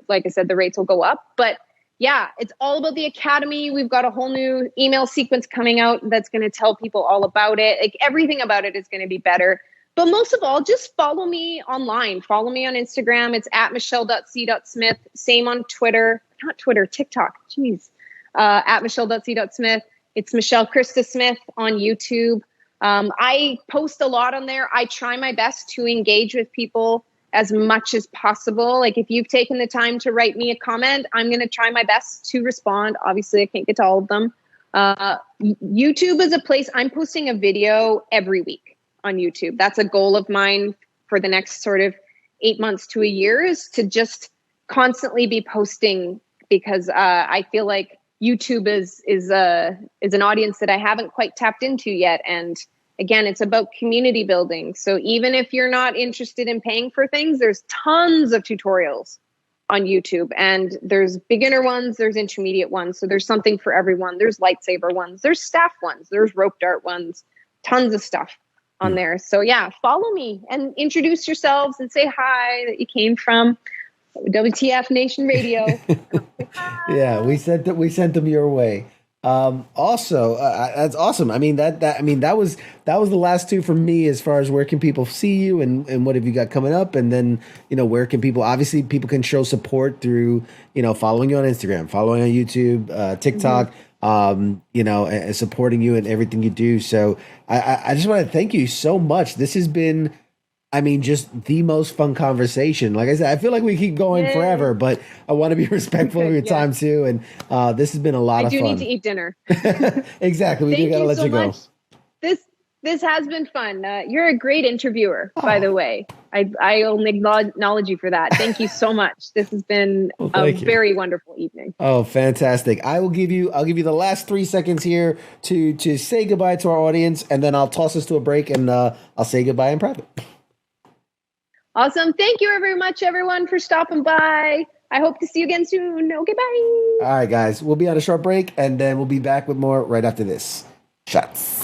like I said, the rates will go up. But yeah, it's all about the Academy. We've got a whole new email sequence coming out that's going to tell people all about it. Like everything about it is going to be better. But most of all, just follow me online. Follow me on Instagram. It's at michelle.c.smith. Same on Twitter. Not Twitter, TikTok. Jeez. At michelle.c.smith. It's Michelle Krista Smith on YouTube. I post a lot on there. I try my best to engage with people as much as possible. Like if you've taken the time to write me a comment, I'm going to try my best to respond. Obviously, I can't get to all of them. YouTube is a place I'm posting a video every week on YouTube. That's a goal of mine for the next sort of 8 months to a year is to just constantly be posting because I feel like YouTube is an audience that I haven't quite tapped into yet. And again, it's about community building. So even if you're not interested in paying for things, there's tons of tutorials on YouTube and there's beginner ones, there's intermediate ones. So there's something for everyone. There's lightsaber ones, there's staff ones, there's rope dart ones, tons of stuff on there. So yeah, follow me and introduce yourselves and say hi that you came from WTF Nation Radio. Yeah, we sent them your way. Also, that's awesome. I mean that was the last two for me as far as where can people see you and what have you got coming up, and then where can people people can show support through following you on Instagram, following on YouTube, TikTok. And supporting you and everything you do. So I just want to thank you so much. This has been, just the most fun conversation. Like I said, I feel like we keep going forever, but I want to be respectful of your time too. And this has been a lot of fun. I do need to eat dinner. Exactly. We do got to let you go. This has been fun. You're a great interviewer, by the way. I only acknowledge you for that. Thank you so much. This has been a very wonderful evening. Oh, fantastic. I'll give you the last 3 seconds here to say goodbye to our audience, and then I'll toss us to a break and I'll say goodbye in private. Awesome. Thank you very much, everyone, for stopping by. I hope to see you again soon. Okay, bye. All right, guys. We'll be on a short break, and then we'll be back with more right after this. Shots.